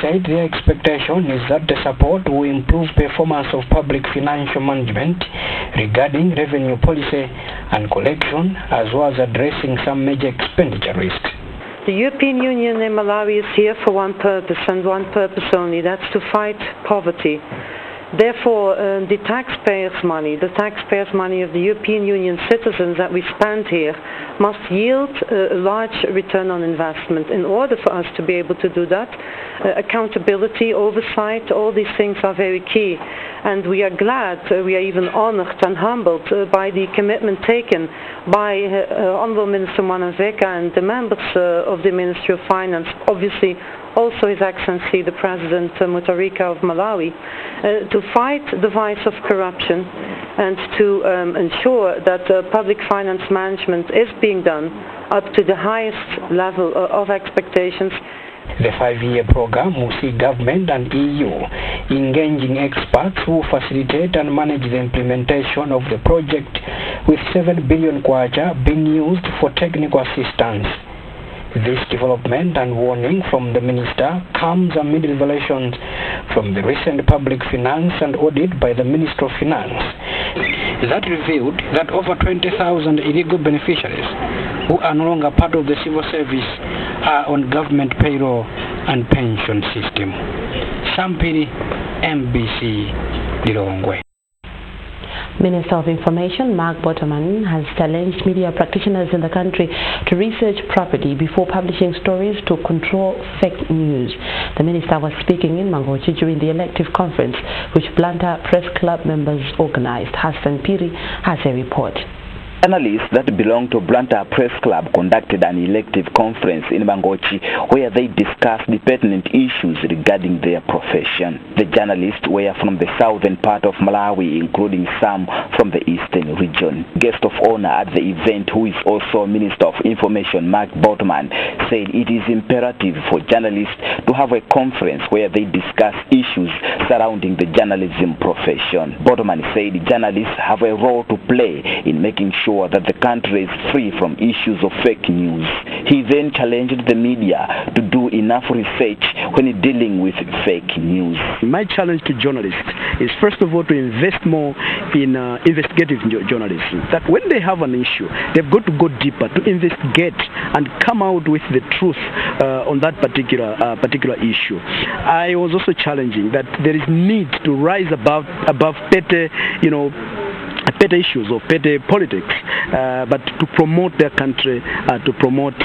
said their expectation is that the support will improve performance of public financial management regarding revenue policy and collection, as well as addressing some major expenditure risks. The European Union in Malawi is here for one purpose and one purpose only, that's to fight poverty. Therefore, the taxpayers' money of the European Union citizens that we spend here must yield a large return on investment. In order for us to be able to do that, accountability, oversight, all these things are very key. And we are glad, we are even honored and humbled by the commitment taken by Honorable Minister Mwanamveka and the members of the Ministry of Finance, obviously also His Excellency the President Mutharika of Malawi, to fight the vice of corruption and to ensure that public finance management is being done up to the highest level of expectations. The 5-year program will see government and EU engaging experts who facilitate and manage the implementation of the project, with 7 billion kwacha being used for technical assistance. This development and warning from the Minister comes amid revelations from the recent public finance and audit by the Minister of Finance that revealed that over 20,000 illegal beneficiaries who are no longer part of the civil service are on government payroll and pension system. Sampiri, MBC, Lilongwe. Minister of Information Mark Bottoman has challenged media practitioners in the country to research properly before publishing stories to control fake news. The minister was speaking in Mangochi during the elective conference which Blantyre Press Club members organized. Hassan Piri has a report. Journalists that belong to Blantyre Press Club conducted an elective conference in Mangochi where they discussed the pertinent issues regarding their profession. The journalists were from the southern part of Malawi, including some from the eastern region. Guest of honor at the event, who is also Minister of Information Mark Bottoman, said it is imperative for journalists to have a conference where they discuss issues surrounding the journalism profession. Bottoman said journalists have a role to play in making sure that the country is free from issues of fake news. He then challenged the media to do enough research when dealing with fake news. My challenge to journalists is first of all to invest more in investigative journalism. That when they have an issue, they've got to go deeper to investigate and come out with the truth on that particular issue. I was also challenging that there is need to rise above petty petty issues or petty politics, but to promote their country, to promote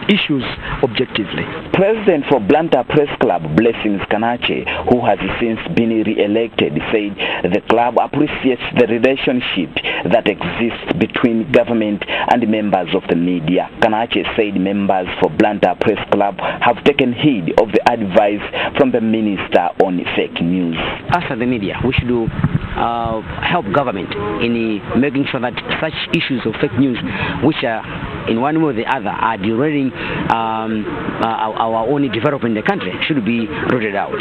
issues objectively. President for Blantyre Press Club, Blessings Kanache, who has since been re-elected, said the club appreciates the relationship that exists between government and members of the media. Kanache said members for Blantyre Press Club have taken heed of the advice from the minister on fake news. As the media, we should help government in making sure that such issues of fake news, which are in one way or the other are derailing our own development in the country, should be rooted out.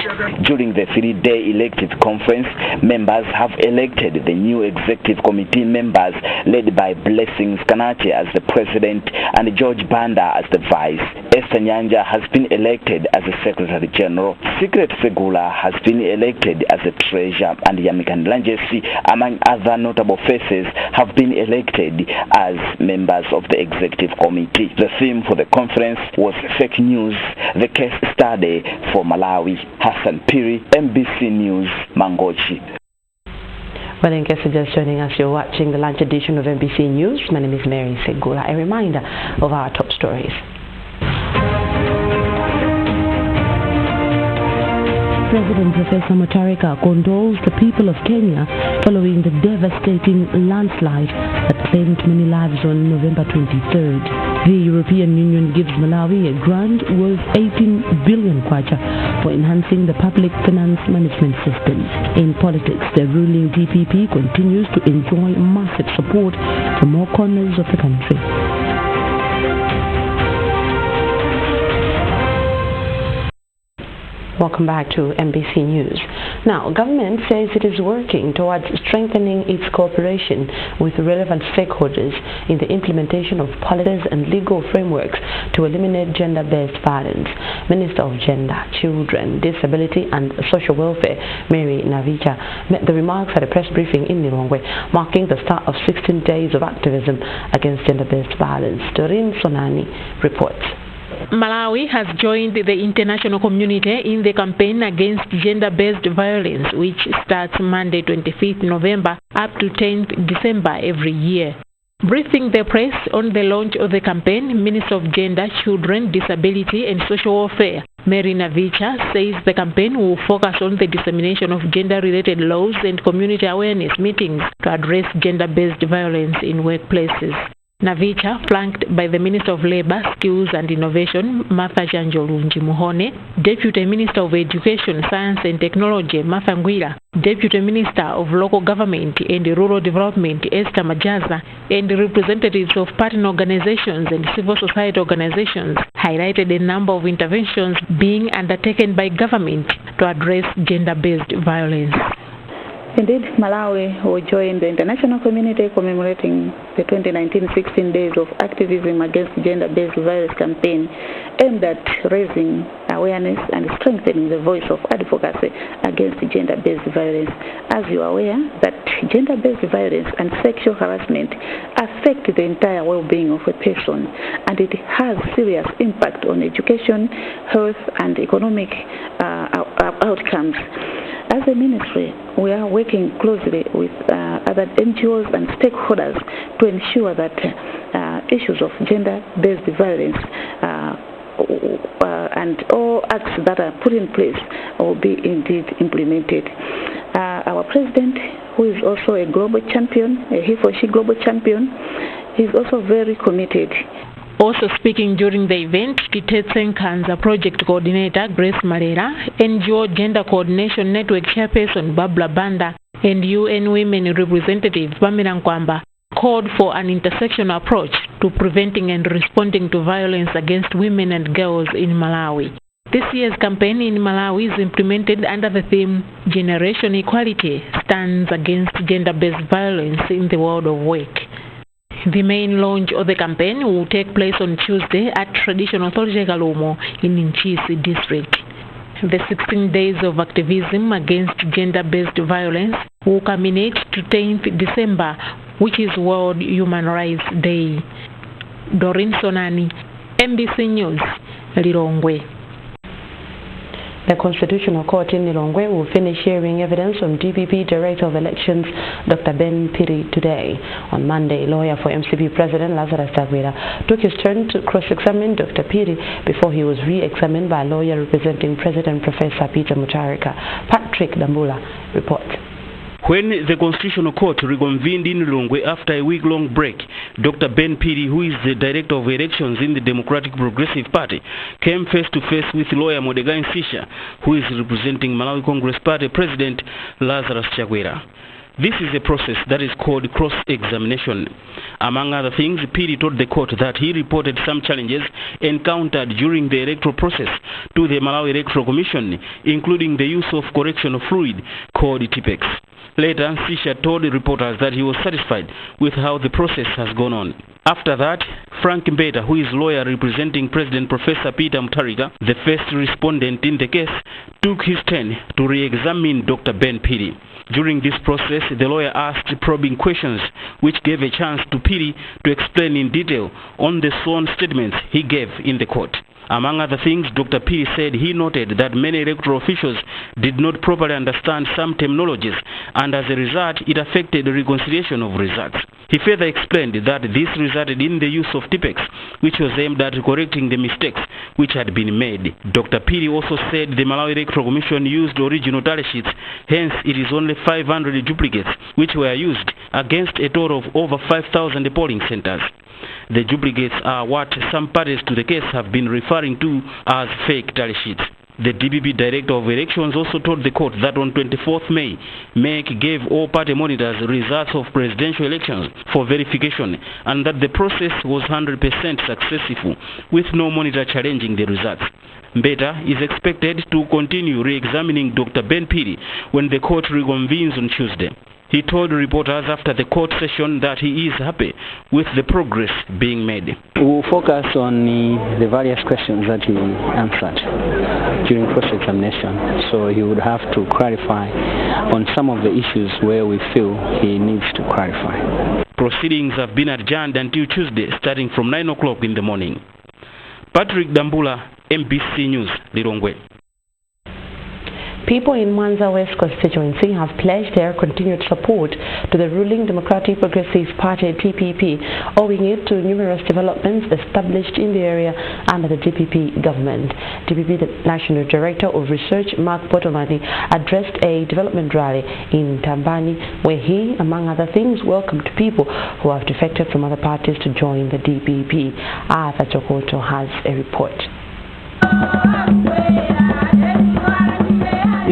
During the 3-day elective conference, members have elected the new executive committee members led by Blessings Kanache as the president and George Banda as the vice. Esther Nyanja has been elected as the secretary general. Secret Segula has been elected as the treasurer, and Yamikan Lanjesi, among other notable faces, have been elected as members of the executive committee. The theme for the conference was fake news, the case study for Malawi. Hassan Piri, MBC News, Mangochi. Well, in case you're just joining us, you're watching the lunch edition of MBC News. My name is Mary Segula. A reminder of our top stories. President Professor Mutharika condoles the people of Kenya following the devastating landslide that claimed many lives on November 23rd. The European Union gives Malawi a grant worth 18 billion kwacha for enhancing the public finance management system. In politics, the ruling DPP continues to enjoy massive support from all corners of the country. Welcome back to MBC News. Now, government says it is working towards strengthening its cooperation with relevant stakeholders in the implementation of policies and legal frameworks to eliminate gender-based violence. Minister of Gender, Children, Disability and Social Welfare, Mary Navicha, made the remarks at a press briefing in Nirongwe, marking the start of 16 days of activism against gender-based violence. Doreen Sonani reports. Malawi has joined the international community in the campaign against gender-based violence, which starts Monday 25th November up to 10th December every year. Briefing the press on the launch of the campaign, Minister of Gender, Children, Disability and Social Welfare, Mary Navicha, says the campaign will focus on the dissemination of gender-related laws and community awareness meetings to address gender-based violence in workplaces. Navicha, flanked by the Minister of Labour, Skills and Innovation, Martha Janjolunji Muhone, Deputy Minister of Education, Science and Technology, Martha Ngwira, Deputy Minister of Local Government and Rural Development, Esther Majaza, and representatives of partner organizations and civil society organizations, highlighted a number of interventions being undertaken by government to address gender-based violence. Indeed, Malawi will join the international community commemorating the 2019 16 Days of Activism Against Gender-Based Violence campaign aimed at raising awareness and strengthening the voice of advocacy against gender-based violence. As you are aware, that gender-based violence and sexual harassment affect the entire well-being of a person, and it has serious impact on education, health, and economic outcomes. As a ministry, we are working closely with other NGOs and stakeholders to ensure that issues of gender-based violence and all acts that are put in place will be indeed implemented. Our president, who is also a global champion, a he for she global champion, is also very committed. Also speaking during the event, Kitetsen Kanza Project Coordinator Grace Marera, NGO Gender Coordination Network Chairperson Babla Banda, and UN Women Representative Pamela Nkwamba called for an intersectional approach to preventing and responding to violence against women and girls in Malawi. This year's campaign in Malawi is implemented under the theme Generation Equality Stands Against Gender-Based Violence in the World of Work. The main launch of the campaign will take place on Tuesday at Traditional Authority Kalumo in Nchisi district. The 16 days of activism against gender-based violence will culminate to 10th December, which is World Human Rights Day. Doreen Sonani, MBC News, Lilongwe. The Constitutional Court in Lilongwe will finish hearing evidence from DPP Director of Elections Dr. Ben Piri today. On Monday, lawyer for MCP President Lazarus Chakwera took his turn to cross-examine Dr. Piri before he was re-examined by a lawyer representing President Professor Peter Mutharika. Patrick Dambula reports. When the Constitutional Court reconvened in Lilongwe after a week-long break, Dr. Ben Piri, who is the Director of Elections in the Democratic Progressive Party, came face-to-face with lawyer Modegai Nsisha, who is representing Malawi Congress Party President Lazarus Chakwera. This is a process that is called cross-examination. Among other things, Piri told the court that he reported some challenges encountered during the electoral process to the Malawi Electoral Commission, including the use of correctional fluid called TPEX. Later, Nsisha told reporters that he was satisfied with how the process has gone on. After that, Frank Mbeta, who is lawyer representing President Professor Peter Mutharika, the first respondent in the case, took his turn to re-examine Dr. Ben Piri. During this process, the lawyer asked probing questions, which gave a chance to Piri to explain in detail on the sworn statements he gave in the court. Among other things, Dr. Piri said he noted that many electoral officials did not properly understand some terminologies, and as a result, it affected the reconciliation of results. He further explained that this resulted in the use of TPEX, which was aimed at correcting the mistakes which had been made. Dr. Piri also said the Malawi Electoral Commission used original tally sheets, hence it is only 500 duplicates which were used against a total of over 5,000 polling centers. The duplicates are what some parties to the case have been referring to as fake tally sheets. The DPP Director of Elections also told the court that on 24th May, MEC gave all party monitors results of presidential elections for verification and that the process was 100% successful, with no monitor challenging the results. Mbeta is expected to continue re-examining Dr. Ben Piri when the court reconvenes on Tuesday. He told reporters after the court session that he is happy with the progress being made. We will focus on the various questions that he answered during cross-examination. So he would have to clarify on some of the issues where we feel he needs to clarify. Proceedings have been adjourned until Tuesday, starting from 9 o'clock in the morning. Patrick Dambula, MBC News, Lilongwe. People in Mwanza West constituency have pledged their continued support to the ruling Democratic Progressive Party DPP, owing it to numerous developments established in the area under the DPP government. DPP, the National Director of Research, Mark Botomani, addressed a development rally in Tambani, where he, among other things, welcomed people who have defected from other parties to join the DPP. Arthur Chokoto has a report.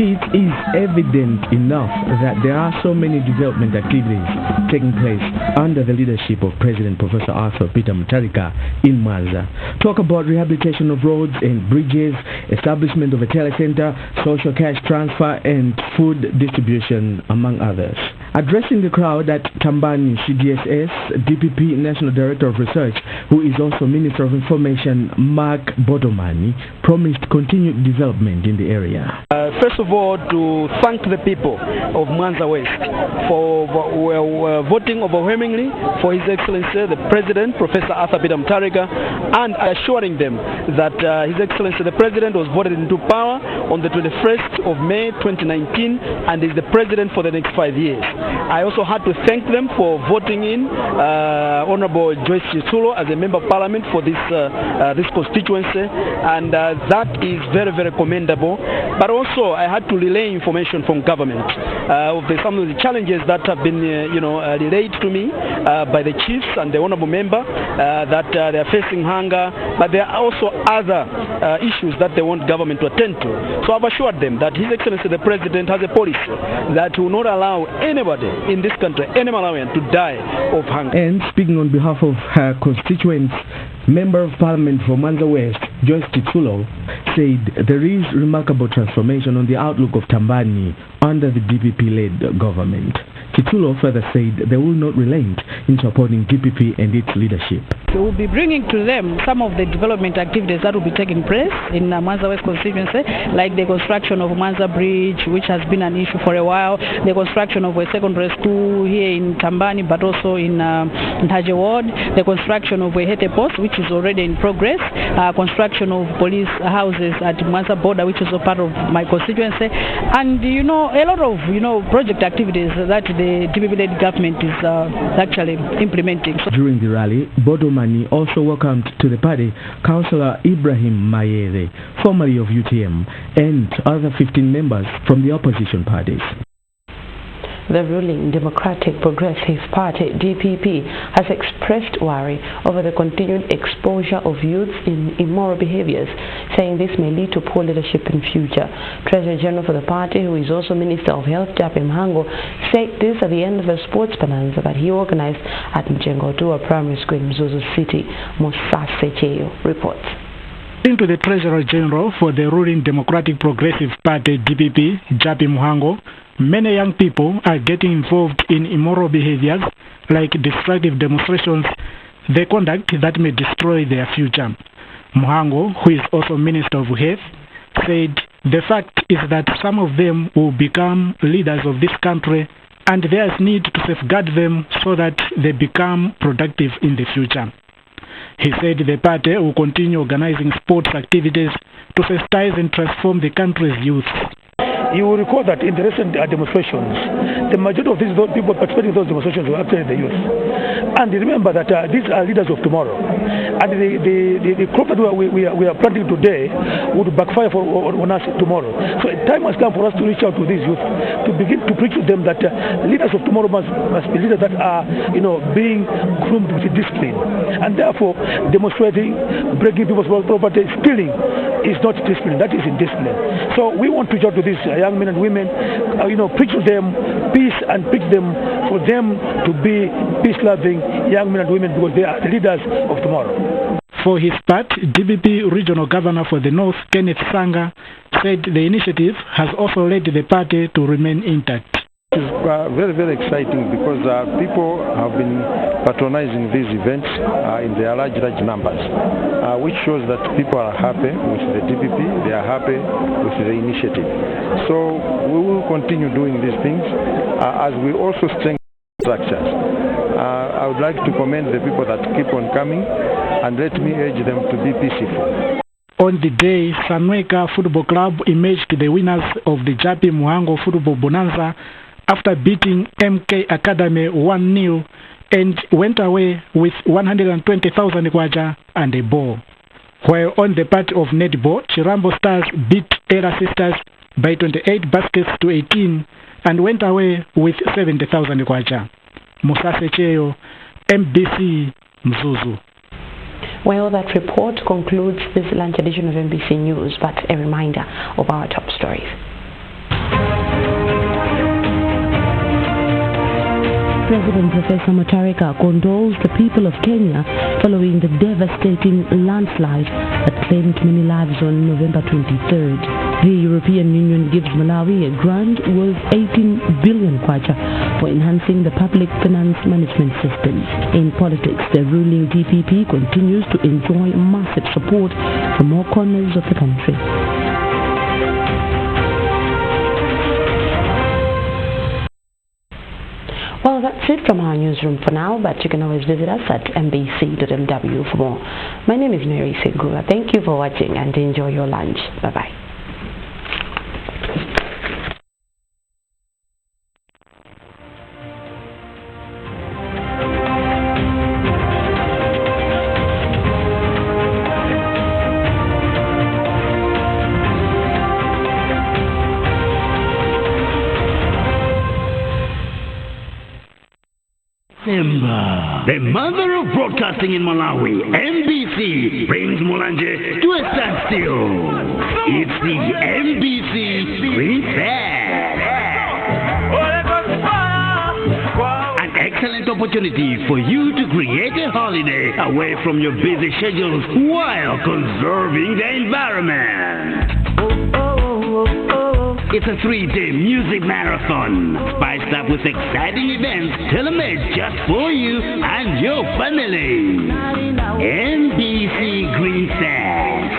It is evident enough that there are so many development activities taking place under the leadership of President Professor Peter Mutharika in Mwanza. Talk about rehabilitation of roads and bridges, establishment of a telecenter, social cash transfer and food distribution, among others. Addressing the crowd at Tambani CDSS, DPP National Director of Research, who is also Minister of Information, Mark Botomani, promised continued development in the area. First of all, to thank the people of Mwanza West for voting overwhelmingly for His Excellency the President, Professor Peter Mutharika, and assuring them that His Excellency the President was voted into power on the 21st of May 2019 and is the President for the next 5 years. I also had to thank them for voting in Honorable Joyce Chitsulo as a Member of Parliament for this constituency, and that is very, very commendable. But also I had to relay information from government of some of the challenges that have been relayed to me by the chiefs and the Honorable Member, that they are facing hunger, but there are also other issues that they want government to attend to. So I've assured them that His Excellency the President has a policy that will not allow anybody in this country, any Malawian, to die of hunger. And speaking on behalf of her constituents, Member of Parliament for Mwanza West, Joyce Chitsulo, said there is remarkable transformation on the outlook of Tambani under the DPP-led government. Chitsulo further said they will not relent in supporting DPP and its leadership. We will be bringing to them some of the development activities that will be taking place in Mwanza West constituency, like the construction of Mwanza Bridge, which has been an issue for a while, the construction of a secondary school here in Tambani, but also in Ntaje Ward, the construction of a Hete Post, which is already in progress, construction of police houses at Mwanza border, which is a part of my constituency, and a lot of project activities that the DPP-led government is actually implementing. During the rally, Bodomani also welcomed to the party Councillor Ibrahim Mayere, formerly of UTM, and other 15 members from the opposition parties. The ruling Democratic Progressive Party, DPP, has expressed worry over the continued exposure of youth in immoral behaviors, saying this may lead to poor leadership in future. Treasurer General for the party, who is also Minister of Health, Japi Mhango, said this at the end of a sports bonanza that he organized at Mjengo Dua Primary School in Mzuzu City. Musase Cheyo reports. According to the Treasurer General for the ruling Democratic Progressive Party, DPP, Japi Mhango, many young people are getting involved in immoral behaviors like destructive demonstrations, the conduct that may destroy their future. Mhango, who is also Minister of Health, said the fact is that some of them will become leaders of this country and there is need to safeguard them so that they become productive in the future. He said the party will continue organizing sports activities to sensitize and transform the country's youth. You will recall that in the recent demonstrations, the majority of these people participating in those demonstrations were actually the youth. And remember that these are leaders of tomorrow. And the crop that we are planting today would backfire on us tomorrow. So time has come for us to reach out to these youth, to begin to preach to them that leaders of tomorrow must be leaders that are being groomed with discipline. And therefore, demonstrating, breaking people's property, stealing is not discipline, that is indiscipline. So we want to reach out to these young men and women, preach to them peace and preach them for them to be peace-loving young men and women because they are the leaders of tomorrow. For his part, DPP Regional Governor for the North, Kenneth Sanga, said the initiative has also led the party to remain intact. It is very, very exciting because people have been patronizing these events in their large numbers, which shows that people are happy with the DPP, they are happy with the initiative. So we will continue doing these things as we also strengthen structures. I would like to commend the people that keep on coming and let me urge them to be peaceful. On the day, Sanweka Football Club emerged the winners of the Japi Mhango Football Bonanza after beating MK Academy 1-0 and went away with 120,000 kwacha and a ball. While on the part of netball, Chirambo Stars beat Era Sisters by 28 baskets to 18 and went away with 70,000 kwacha. Musase Cheyo, MBC, Mzuzu. Well, that report concludes this lunch edition of MBC News, but a reminder of our top stories. President Professor Mutharika condoles the people of Kenya following the devastating landslide that claimed many lives on November 23rd. The European Union gives Malawi a grant worth 18 billion kwacha for enhancing the public finance management system. In politics, the ruling DPP continues to enjoy massive support from all corners of the country. Well, that's it from our newsroom for now, but you can always visit us at mbc.mw for more. My name is Mary Segura. Thank you for watching and enjoy your lunch. Bye-bye. The mother of broadcasting in Malawi, MBC, brings Mulanje to a standstill. It's the MBC Green Fest. An excellent opportunity for you to create a holiday away from your busy schedules while conserving the environment. It's a 3-day music marathon, spiced up with exciting events tailor-made just for you and your family. MBC Green Sands,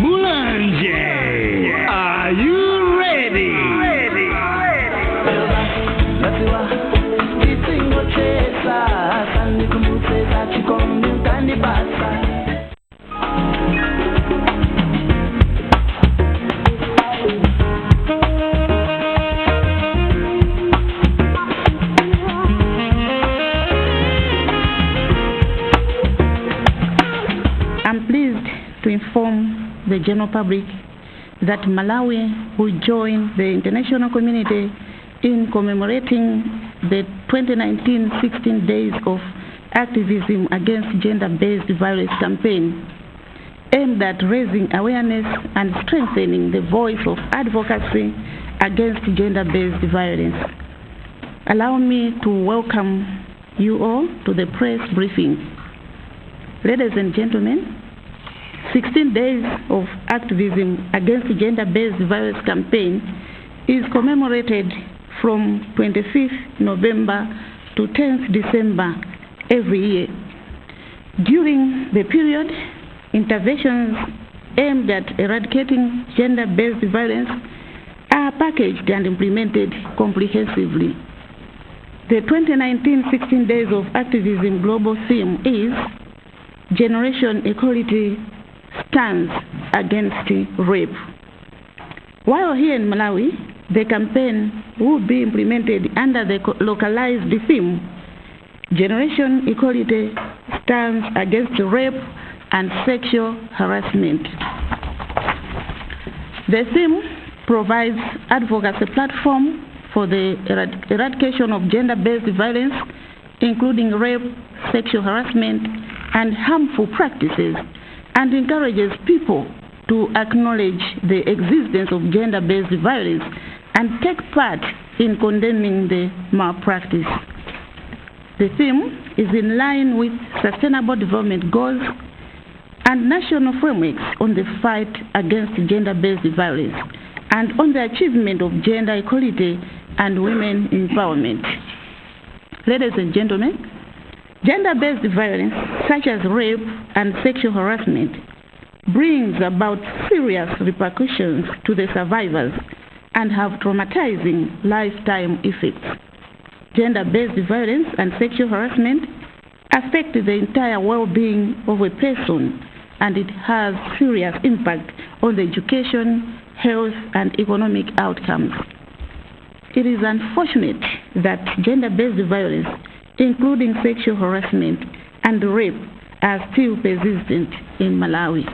Mulanje, are you ready? I'm pleased to inform the general public that Malawi will join the international community in commemorating the 2019 16 Days of Activism Against Gender-Based Violence campaign, aimed at raising awareness and strengthening the voice of advocacy against gender-based violence. Allow me to welcome you all to the press briefing. Ladies and gentlemen, 16 Days of Activism Against Gender-Based Violence campaign is commemorated from 25th November to 10th December every year. During the period, interventions aimed at eradicating gender-based violence are packaged and implemented comprehensively. The 2019 16 Days of Activism global theme is Generation Equality Stands Against Rape. While here in Malawi, the campaign will be implemented under the localized theme, Generation Equality Stands Against Rape and Sexual Harassment. The theme provides advocacy platform for the eradication of gender-based violence, including rape, sexual harassment, and harmful practices, and encourages people to acknowledge the existence of gender-based violence and take part in condemning the malpractice. The theme is in line with Sustainable Development Goals and national frameworks on the fight against gender-based violence and on the achievement of gender equality and women empowerment. Ladies and gentlemen, gender-based violence, such as rape and sexual harassment, brings about serious repercussions to the survivors and have traumatizing lifetime effects. Gender-based violence and sexual harassment affect the entire well-being of a person, and it has serious impact on the education, health, and economic outcomes. It is unfortunate that gender-based violence, including sexual harassment and rape, are still persistent in Malawi.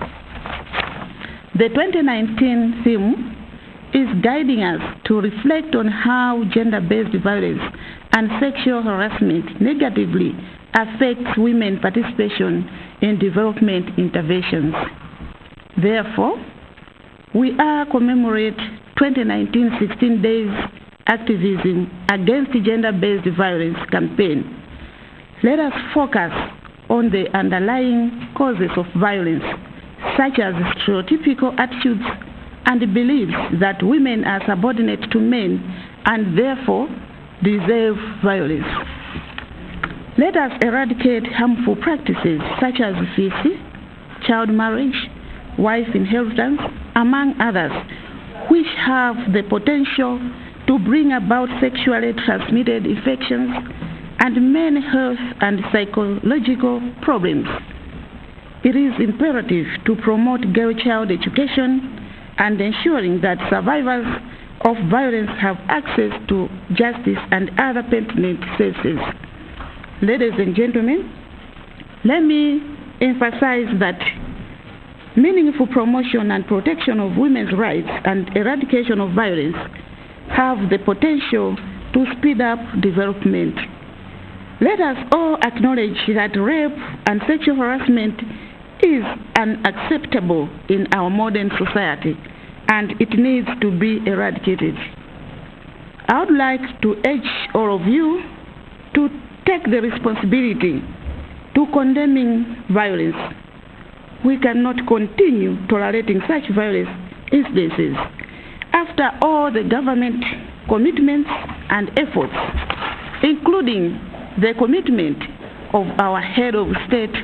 The 2019 theme is guiding us to reflect on how gender-based violence and sexual harassment negatively affects women's participation in development interventions. Therefore, we are commemorate 2019 16 Days Activism Against Gender-Based Violence campaign. Let us focus on the underlying causes of violence, such as stereotypical attitudes and beliefs that women are subordinate to men and therefore deserve violence. Let us eradicate harmful practices such as feces, child marriage, wife inheritance, among others, which have the potential to bring about sexually transmitted infections and mental health and psychological problems. It is imperative to promote girl-child education and ensuring that survivors of violence have access to justice and other pertinent services. Ladies and gentlemen, let me emphasize that meaningful promotion and protection of women's rights and eradication of violence have the potential to speed up development. Let us all acknowledge that rape and sexual harassment is unacceptable in our modern society, and it needs to be eradicated. I would like to urge all of you to take the responsibility to condemning violence. We cannot continue tolerating such violence incidences, after all the government commitments and efforts, including the commitment of our head of state,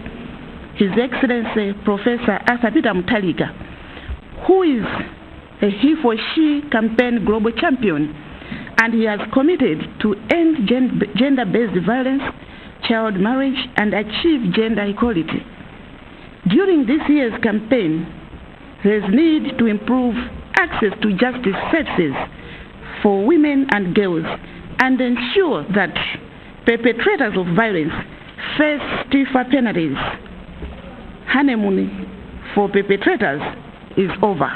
His Excellency Professor Arthur Peter Mutharika, who is a he for she campaign global champion, and he has committed to end gender-based violence, child marriage, and achieve gender equality. During this year's campaign, there is need to improve access to justice services for women and girls and ensure that perpetrators of violence face stiffer penalties. Honeymoon for perpetrators is over.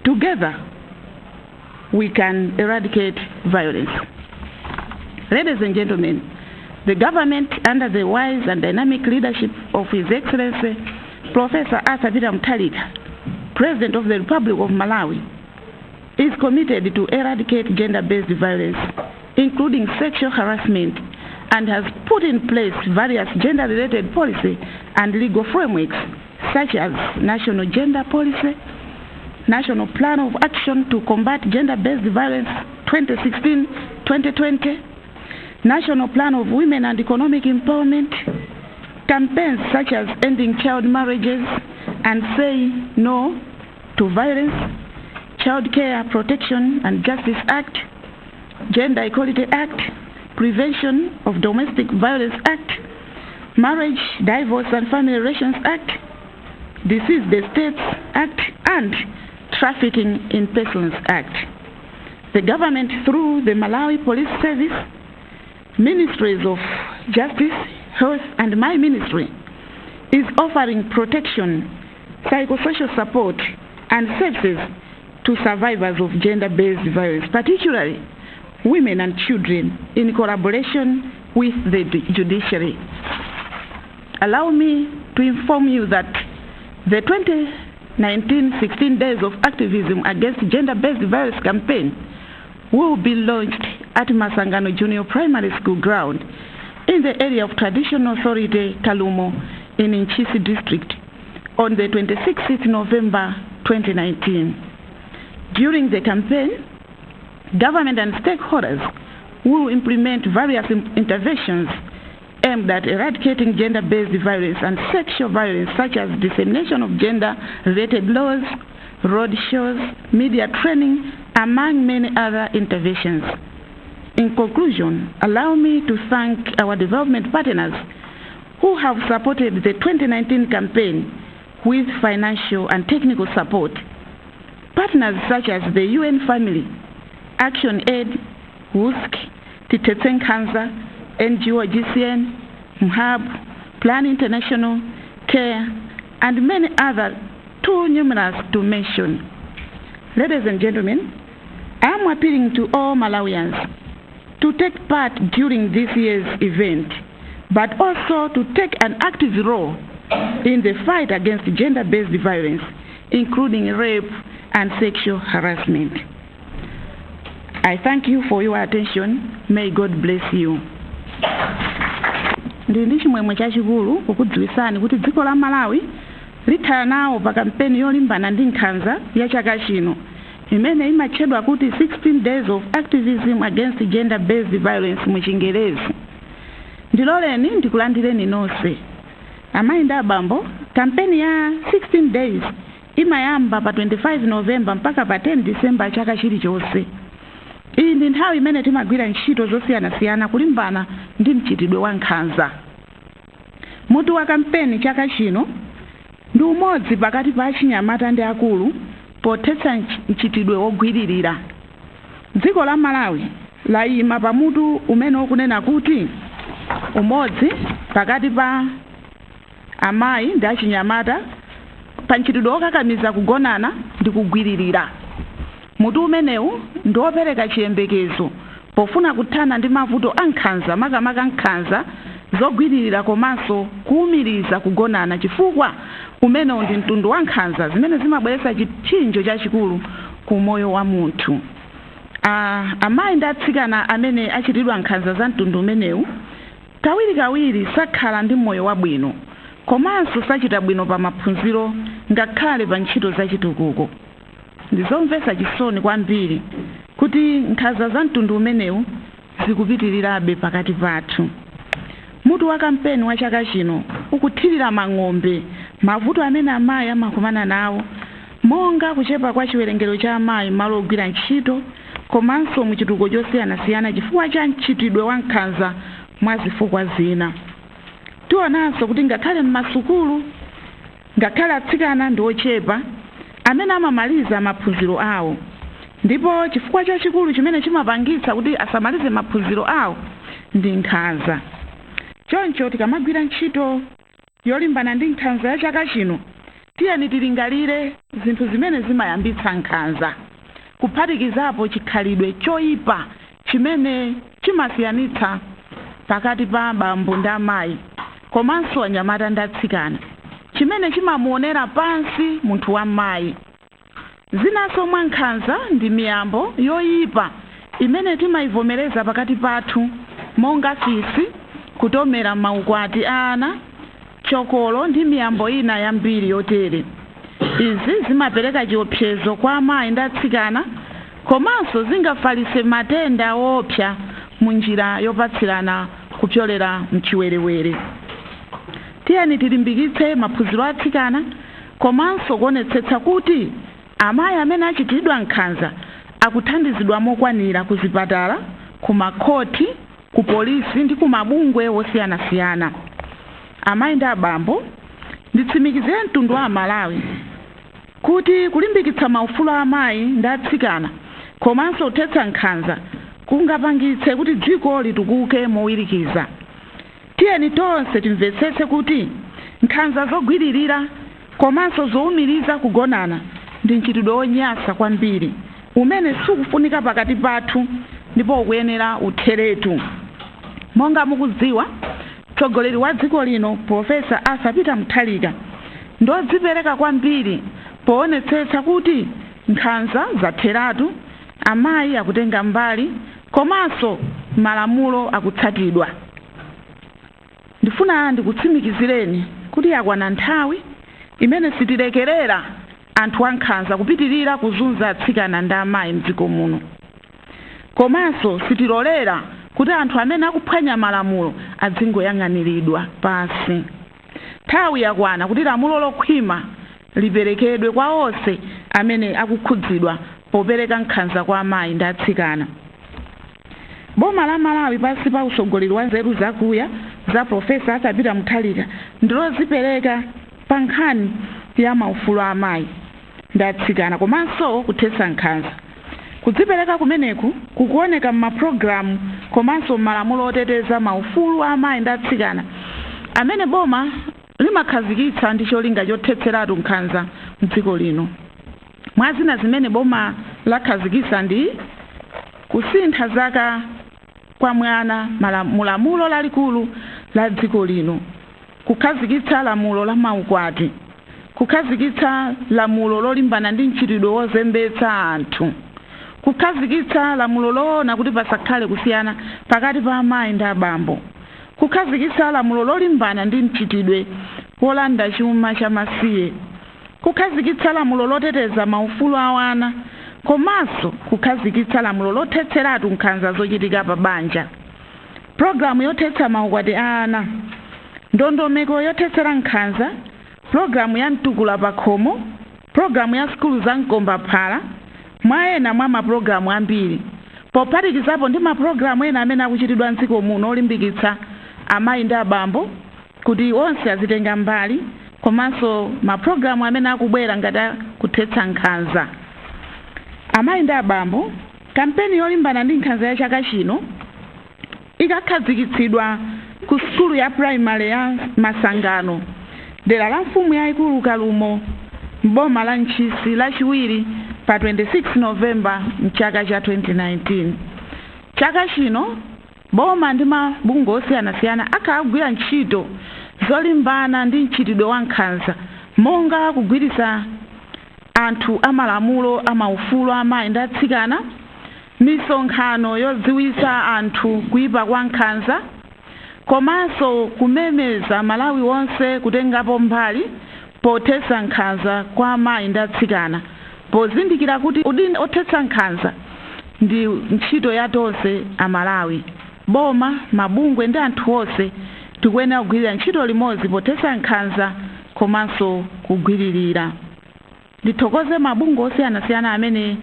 Together, we can eradicate violence. Ladies and gentlemen, the government, under the wise and dynamic leadership of His Excellency Professor Arthur Peter Mutharika, President of the Republic of Malawi, is committed to eradicate gender-based violence, including sexual harassment, and has put in place various gender-related policy and legal frameworks such as National Gender Policy, National Plan of Action to Combat Gender-Based Violence 2016-2020, National Plan of Women and Economic Empowerment, campaigns such as Ending Child Marriages and Say No to Violence, Child Care Protection and Justice Act, Gender Equality Act, Prevention of Domestic Violence Act, Marriage, Divorce and Family Relations Act, Deceased Estates Act, and Trafficking in Persons Act. The government, through the Malawi Police Service, Ministries of Justice, Health, and my ministry, is offering protection, psychosocial support, and services to survivors of gender-based violence, particularly women and children, in collaboration with the judiciary. Allow me to inform you that the 2019-16 Days of Activism Against Gender-Based Violence campaign will be launched at Masangano Junior Primary School ground in the area of Traditional Authority Kalumo in Nchisi District on the 26th November 2019. During the campaign, government and stakeholders will implement various interventions aimed at eradicating gender-based violence and sexual violence, such as dissemination of gender-related laws, road shows, media training, among many other interventions. In conclusion, allow me to thank our development partners who have supported the 2019 campaign with financial and technical support. Partners such as the UN Family, Action Aid, WUSC, Titeten Cancer, NGO GCN, MHAB, Plan International, CARE, and many others, too numerous to mention. Ladies and gentlemen, I am appealing to all Malawians to take part during this year's event, but also to take an active role in the fight against gender-based violence, including rape and sexual harassment. I thank you for your attention. May God bless you. Ndi chimwemwe chachikulu kukudziwisani kuti dziko la Malawi lithala nawo pa kampeni yolimbana ndi nkhanza ya chaka chino imene imatchedwa kuti 16 Days of Activism Against Gender-Based Violence mu Chingerezi. Ndiloleni ndikulandireni nonse. Amayi ndi abambo, kampeni ya 16 Days imayamba pa 25 November mpaka pa 10 December chaka chilichonse. Iyi ndi nthawi imene timagwira ntchito zosiyanasiyana kulimbana ndi mchitidwe wa nkhanza. Mutu wa kampeni chaka chino ndi umodzi pakati pa achinyamata ndi akulu pothetsa mchitidwe wogwiririra. Dziko la Malawi layima pamutu umene ukunena kuti umodzi pakati pa amayi ndi achinyamata pa mchitidwe wokakamiza kugonana ndi kugwiririra. Mutu umenewu ndi wopereka chiyembekezo pofuna kuthana ndi mavuto a nkhanza, makamaka nkhanza zogwiririra komanso kuumiriza kugonana, chifukwa umenewu ndi mtundu wa nkhanza zimene zimabweretsa chipsinjo chachikulu ku moyo wa munthu. Amayi ndi atsikana amene achitidwa nkhanza za mtundu umenewu kawirikawiri sakhala ndi moyo wabwino, komanso sachita bwino pa maphunziro ngakhale pa ntchito zachitukuko. ndizomvetsa chisoni kwambiri kuti nkhanza za mtundu umenewu zikupitirirabe pakati pathu. Mutu wa kampeni wa chaka chino ukuthirira mang'ombe mavuto amene amayi amakumana nawo, monga kuchepa kwa chiwerengero cha amayi malo ogwira ntchito komanso muchitukuko chosiyanasiyana chifukwa cha mchitidwe wa nkhanza mwa zifukwa zina. Tionanso kuti ngakhale m'masukulu ngakhale atsikana ndi ochepa amene amamaliza maphunziro awo, ndipo chifukwa chachikulu chimene chimapangitsa kuti asamalize maphunziro awo ndi nkhanza. Choncho tikamagwira ntchito yolimbana ndi nkhanza ya chaka chino, tiyeni tilingalire zinthu zimene zimayambitsa nkhanza, kuphatikizapo chikhalidwe choyipa chimene chimasiyanitsa pakati pa bambo ndi amayi komanso anyamata ndi atsikana, chimene chimamuonera pansi munthu wa mayi. Zinanso mwa nkhanza ndi miyambo yoyipa imene timayivomereza pakati pathu, monga fisi, kutomera maukwati ana, chokolo ndi miyambo ina yambiri yotere. Izi zimapereka chiopsezo kwa amayi ndi atsikana komanso zingafalitse matenda opsa munjira yopatsirana kupyolera mchiwerewere. Tiyeni tilimbikitse maphunziro atsikana komanso kuonetsetsa kuti amayi amene achitidwa nkhanza akuthandizidwa mokwanira ku zipatala, ku makhoti, ku polisi ndi ku mabungwe osiyanasiyana. Amayi ndi abambo, nditsimikizire mtundu wa Malawi kuti kulimbikitsa maufulu a amayi ndi atsikana komanso kuthetsa nkhanza kungapangitse kuti dziko litukuke mowirikiza. Tiyeni tonse timvetsetse kuti nkhanza zogwiririra komanso zowumiriza kugonana ndi mchitidwe wonyansa kwambiri umene sukufunika pakati pathu ndipo ukuyenera utheretu. Monga mukudziwa, mtsogoleri wa dziko lino Profesa Arthur Mutharika ndodzipereka kwambiri poonetsetsa kuti nkhanza zatheratu, amayi akutenga mbali komanso malamulo akutsatidwa. Ndifuna ndikutsimikizireni kuti yakwana nthawi imene sitilekerera anthu ankhanza kupitirira kuzunza atsikana ndi amayi mdziko muno, komanso sitilolera kuti anthu amene akuphwanya malamulo adzingoyang'aniridwa pansi. Nthawi yakwana kuti lamulo lokhwima liperekedwe kwa onse amene akukhudzidwa popereka nkhanza kwa amayi ndi atsikana. Boma la Malawi pansi pa utsogoleri wa nzeru zakuya za Profesa Arthur Mutharika ndilodzipereka pa nkhani ya maufulu a amayi ndi atsikana komanso kuthetsa nkhanza. Kudzipereka kumeneku kukuoneka m'mapulogalamu komanso m'malamulo oteteza maufulu a amayi ndi atsikana amene boma limakhazikitsa ndi cholinga chothetseratu nkhanza mdziko lino. Mwa zina zimene boma lakhazikitsa ndi kusintha zaka kwa mwana mulamulo lalikulu la dziko lino, kukhazikitsa lamulo la maukwati, kukhazikitsa lamulo lolimbana ndi mchitidwe wozembetsa anthu, kukhazikitsa lamulo loona kuti pasakhale kusiyana pakati pa amayi ndi abambo, kukhazikitsa lamulo lolimbana ndi mchitidwe wolanda chuma cha masiye, kukhazikitsa lamulo loteteza maufulu a wana komanso kukhazikitsa lamulo lothetseratu nkhanza zochitika pa banja. Programu yothetsa maukwati a ana, ndondomeko yothetsera nkhanza, programu ya mtukula pa khomo, programu ya skulu za mkomba phala, mwa ena mwa mapulogalamu ambiri, pophatikizapo ndi mapulogalamu ena amene akuchitidwa mdziko muno olimbikitsa amayi ndi abambo kuti onse azitenga mbali, komanso mapulogalamu amene akubwera ngati kuthetsa nkhanza. Amayi ndi abambo, kampeni yolimbana ndi nkhanza ya chaka chino ikakhazikitsidwa ku skulu ya primary ya Masangano, dera la mfumu yayikulu Kalumo, mboma la Ntchisi lachiwiri pa 26 Novemba mchaka cha 2019. Chaka chino boma ndi mabungwe osiyanasiyana akagwira ntchito zolimbana ndi mchitidwe wa nkhanza, monga kugwiritsa anthu amalamulo amaufulu amayi ndi atsikana, misonkhano yodziwitsa anthu kuyipa kwa nkhanza, komanso kumemeza Malawi wonse kutengapo mbali pothetsa nkhanza kwa amayi ndi atsikana pozindikira kuti udindo othetsa nkhanza ndi ntchito ya tonse amalawi. Boma, mabungwe ndi anthu onse tikuyenera kugwirira ntchito limodzi pothetsa nkhanza komanso kugwiririra. Ndithokoze mabungwe osiyanasiyana amene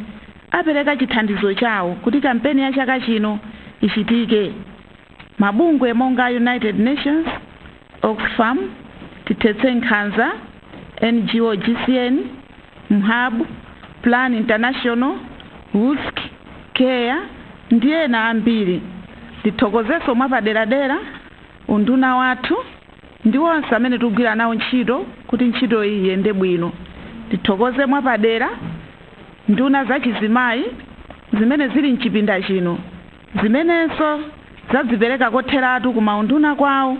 apereka chithandizo chawo kuti kampeni ya chaka chino ichitike. Mabungwe monga United Nations, Oxfam, Tithetse Nkhanza, NGO GCN, MHAB, Plan International, WUSC, CARE, ndi ena ambiri. Ndithokozeso mwapaderadera unduna wathu ndi onse amene tikugwira nawo ntchito kuti ntchito iyi iyende bwino. Ndithokoze mwapadera nduna zachizimayi zimene zili mchipinda chino, zimenenso zadzipereka kotheratu kumaunduna kwawo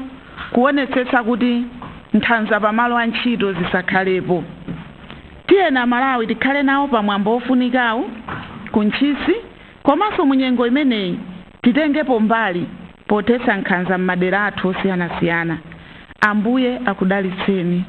kuonetsetsa kuti nkhanza pamalo a ntchito zisakhalepo. Tiyena Malawi tikhale nawo pamwambo ofunikawo ku ntchisi komanso munyengo imeneyi titengepo mbali pothetsa nkhanza m'madera athu osiyanasiyana. Ambuye akudalitseni.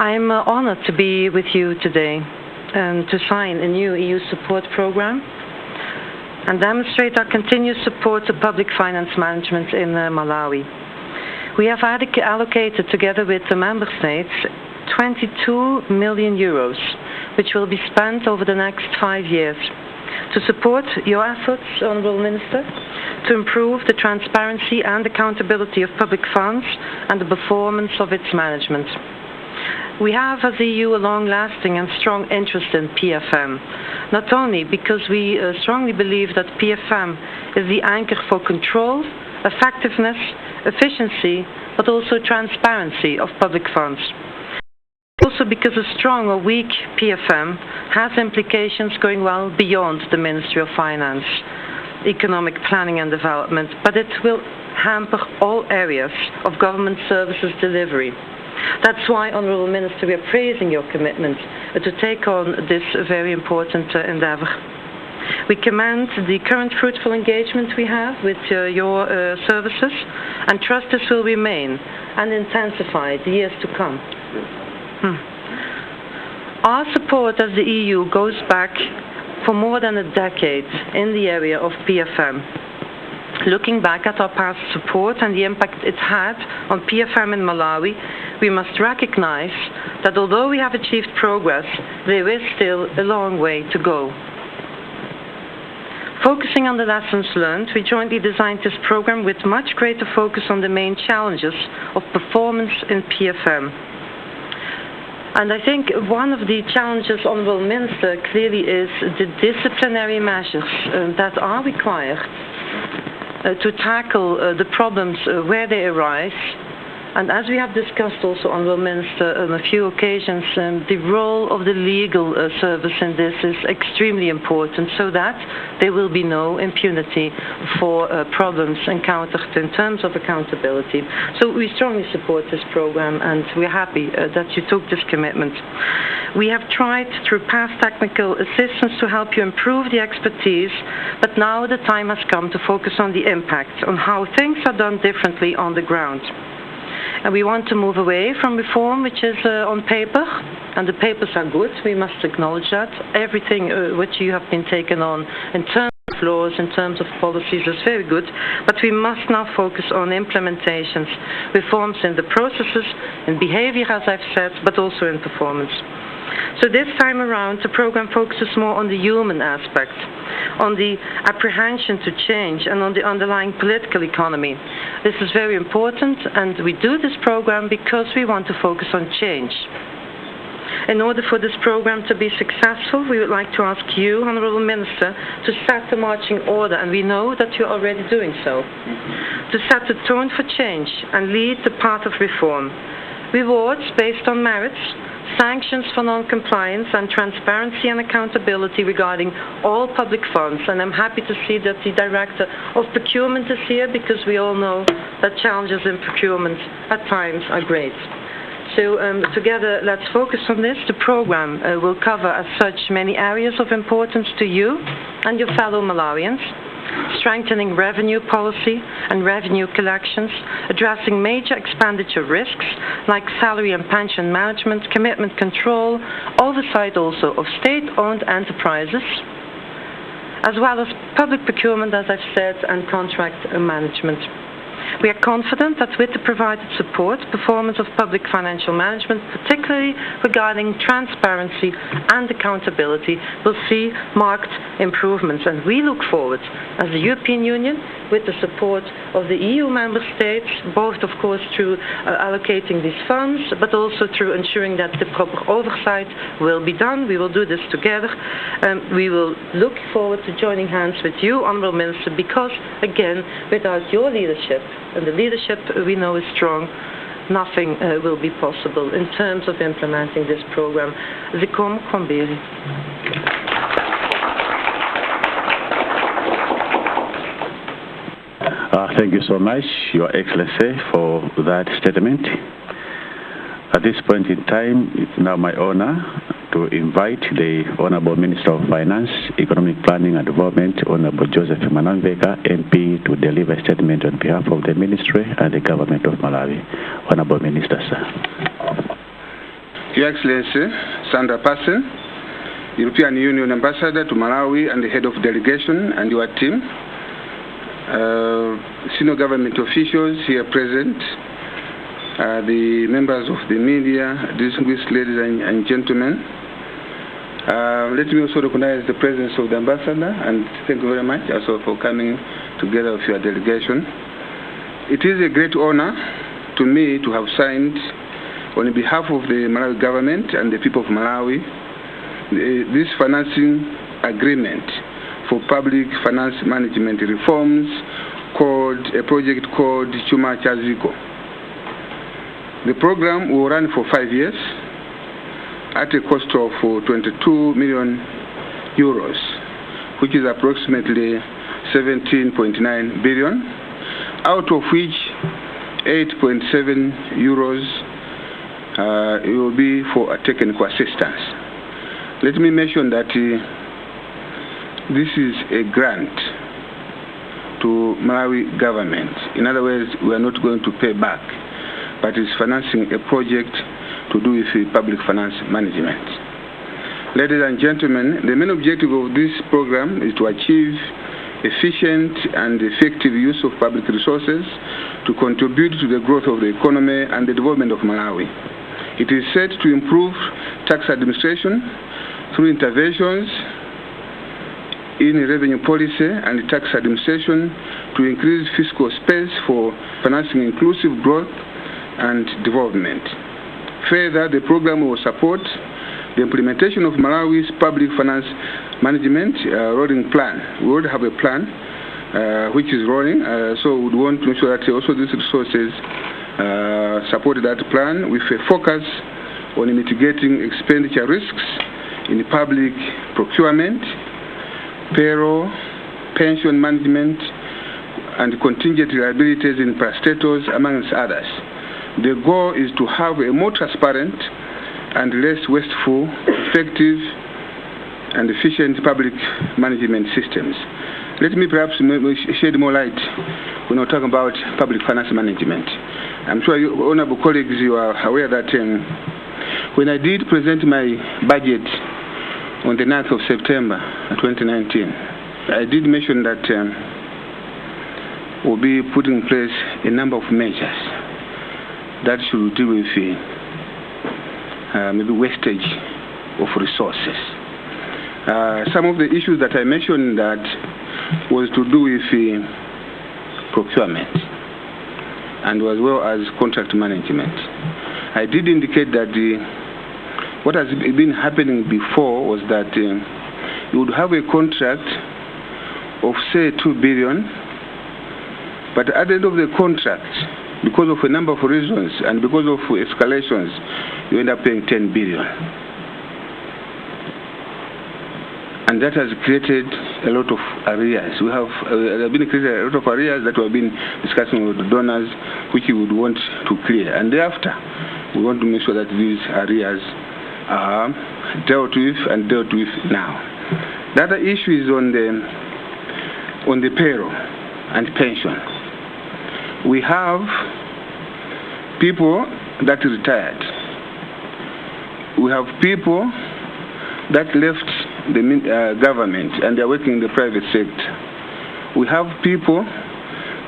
I'm honored to be with you today and to sign a new EU support program and demonstrate our continued support to public finance management in Malawi. We have allocated, together with the member states, 22 million euros, which will be spent over the next 5 years to support your efforts, Honourable Minister, to improve the transparency and accountability of public funds and the performance of its management. We have, as the EU, a long-lasting and strong interest in PFM, not only because we strongly believe that PFM is the anchor for control, effectiveness, efficiency, but also transparency of public funds. Also because a strong or weak PFM has implications going well beyond the Ministry of Finance, economic planning and development, but it will hamper all areas of government services delivery. That's why, Honourable Minister, we are praising your commitment to take on this very important endeavour. We commend the current fruitful engagement we have with your services and trust this will remain and intensify the years to come. Our support as the EU goes back for more than a decade in the area of PFM. Looking back at our past support and the impact it had on PFM in Malawi, we must recognize that although we have achieved progress, there is still a long way to go. Focusing on the lessons learned, we jointly designed this program with much greater focus on the main challenges of performance in PFM. And I think one of the challenges, Honourable Minister, clearly is the disciplinary measures that are required to tackle the problems where they arise. And as we have discussed also, Honourable Minister, on a few occasions, the role of the legal service in this is extremely important so that there will be no impunity for problems encountered in terms of accountability. So we strongly support this program and we're happy that you took this commitment. We have tried through past technical assistance to help you improve the expertise, but now the time has come to focus on the impact, on how things are done differently on the ground. And we want to move away from reform which is on paper, and the papers are good, we must acknowledge that. Everything which you have been taken on in terms of laws, in terms of policies is very good, but we must now focus on implementations, reforms in the processes, in behavior as I've said, but also in performance. So this time around the program focuses more on the human aspect, on the apprehension to change and on the underlying political economy. This is very important and we do this program because we want to focus on change. In order for this program to be successful, we would like to ask you, Honourable Minister, to set the marching order, and we know that you're already doing so, to set the tone for change and lead the path of reform. Rewards based on merits, sanctions for non-compliance, and transparency and accountability regarding all public funds. And I'm happy to see that the Director of Procurement is here, because we all know that challenges in procurement at times are great. So together, let's focus on this. The program will cover as such many areas of importance to you and your fellow Malawians: strengthening revenue policy and revenue collections, addressing major expenditure risks like salary and pension management, commitment control, oversight also of state-owned enterprises, as well as public procurement, as I've said, and contract management. We are confident that with the provided support, performance of public financial management, particularly regarding transparency and accountability, will see marked improvements. And we look forward, as the European Union, with the support of the EU member states, both of course through allocating these funds, but also through ensuring that the proper oversight will be done. We will do this together. We will look forward to joining hands with you, Honourable Minister, because, again, without your leadership, and the leadership we know is strong, nothing will be possible in terms of implementing this program. Zikom Komberi. Thank you so much, Your Excellency, for that statement. At this point in time, it's now my honor to invite the Honorable Minister of Finance, Economic Planning and Development, Honorable Joseph Manamveka, MP, to deliver a statement on behalf of the Ministry and the Government of Malawi. Honorable Minister, sir. Your Excellency, Sandra Passen, European Union Ambassador to Malawi and the Head of Delegation, and your team, senior government officials here present, the members of the media, distinguished ladies and gentlemen. Let me also recognize the presence of the ambassador, and thank you very much also for coming together with your delegation. It is a great honor to me to have signed on behalf of the Malawi government and the people of Malawi this financing agreement for public finance management reforms, called a project called Chuma Chaziko. The program will run for 5 years at a cost of 22 million euros, which is approximately 17.9 billion, out of which 8.7 euros will be for technical assistance. Let me mention that this is a grant to Malawi government. In other words, we are not going to pay back, but it's financing a project to do with public finance management. Ladies and gentlemen, the main objective of this program is to achieve efficient and effective use of public resources to contribute to the growth of the economy and the development of Malawi. It is set to improve tax administration through interventions in revenue policy and tax administration to increase fiscal space for financing inclusive growth and development. Further, the program will support the implementation of Malawi's public finance management rolling plan. We already have a plan which is rolling, so we would want to make sure that also these resources support that plan with a focus on mitigating expenditure risks in public procurement, payroll, pension management, and contingent liabilities in parastatals, amongst others. The goal is to have a more transparent and less wasteful, effective, and efficient public management systems. Let me perhaps shed more light when we're talking about public finance management. I'm sure you, honorable colleagues, you are aware that when I did present my budget on the 9th of September 2019, I did mention that we'll be putting in place a number of measures that should deal with maybe wastage of resources. Some of the issues that I mentioned that was to do with procurement and as well as contract management. I did indicate that what has been happening before was that you would have a contract of, say, 2 billion, but at the end of the contract, because of a number of reasons and because of escalations, you end up paying 10 billion. And that has created a lot of arrears. There have been created a lot of arrears that we have been discussing with the donors, which we would want to clear. And thereafter, we want to make sure that these arrears are dealt with and dealt with now. The other issue is on the payroll and pension. We have people that retired. We have people that left the government and they're working in the private sector. We have people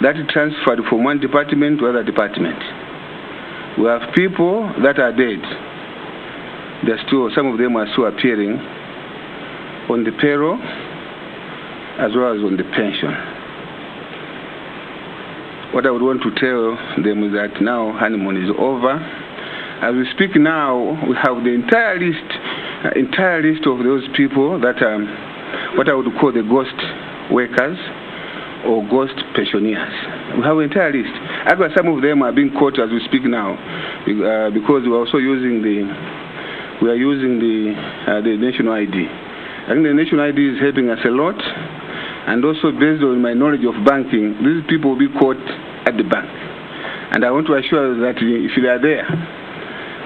that transferred from one department to another department. We have people that are dead. Some of them are still appearing on the payroll as well as on the pension. What I would want to tell them is that now honeymoon is over. As we speak now, we have the entire list of those people that are what I would call the ghost workers or ghost pensioners. We have an entire list. Actually, some of them are being caught as we speak now because we are also using the national ID. I think the national ID is helping us a lot, and also based on my knowledge of banking, these people will be caught at the bank. And I want to assure you that if they are there,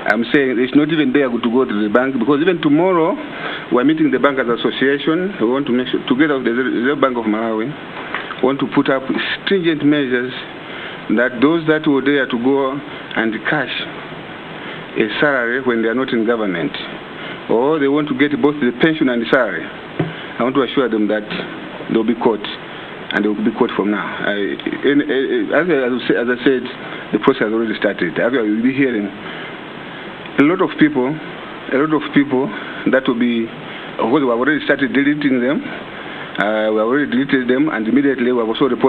I'm saying it's not even there to go to the bank, because even tomorrow we're meeting the Bankers Association. We want to make sure, together with the Reserve Bank of Malawi, we want to put up stringent measures that those that were there to go and cash a salary when they are not in government, or they want to get both the pension and the salary, I want to assure them that they'll be caught, and they will be caught from now. As I said, the process has already started. You'll be hearing a lot of people that will be, we have already started deleting them. We have already deleted them, and immediately we have also reported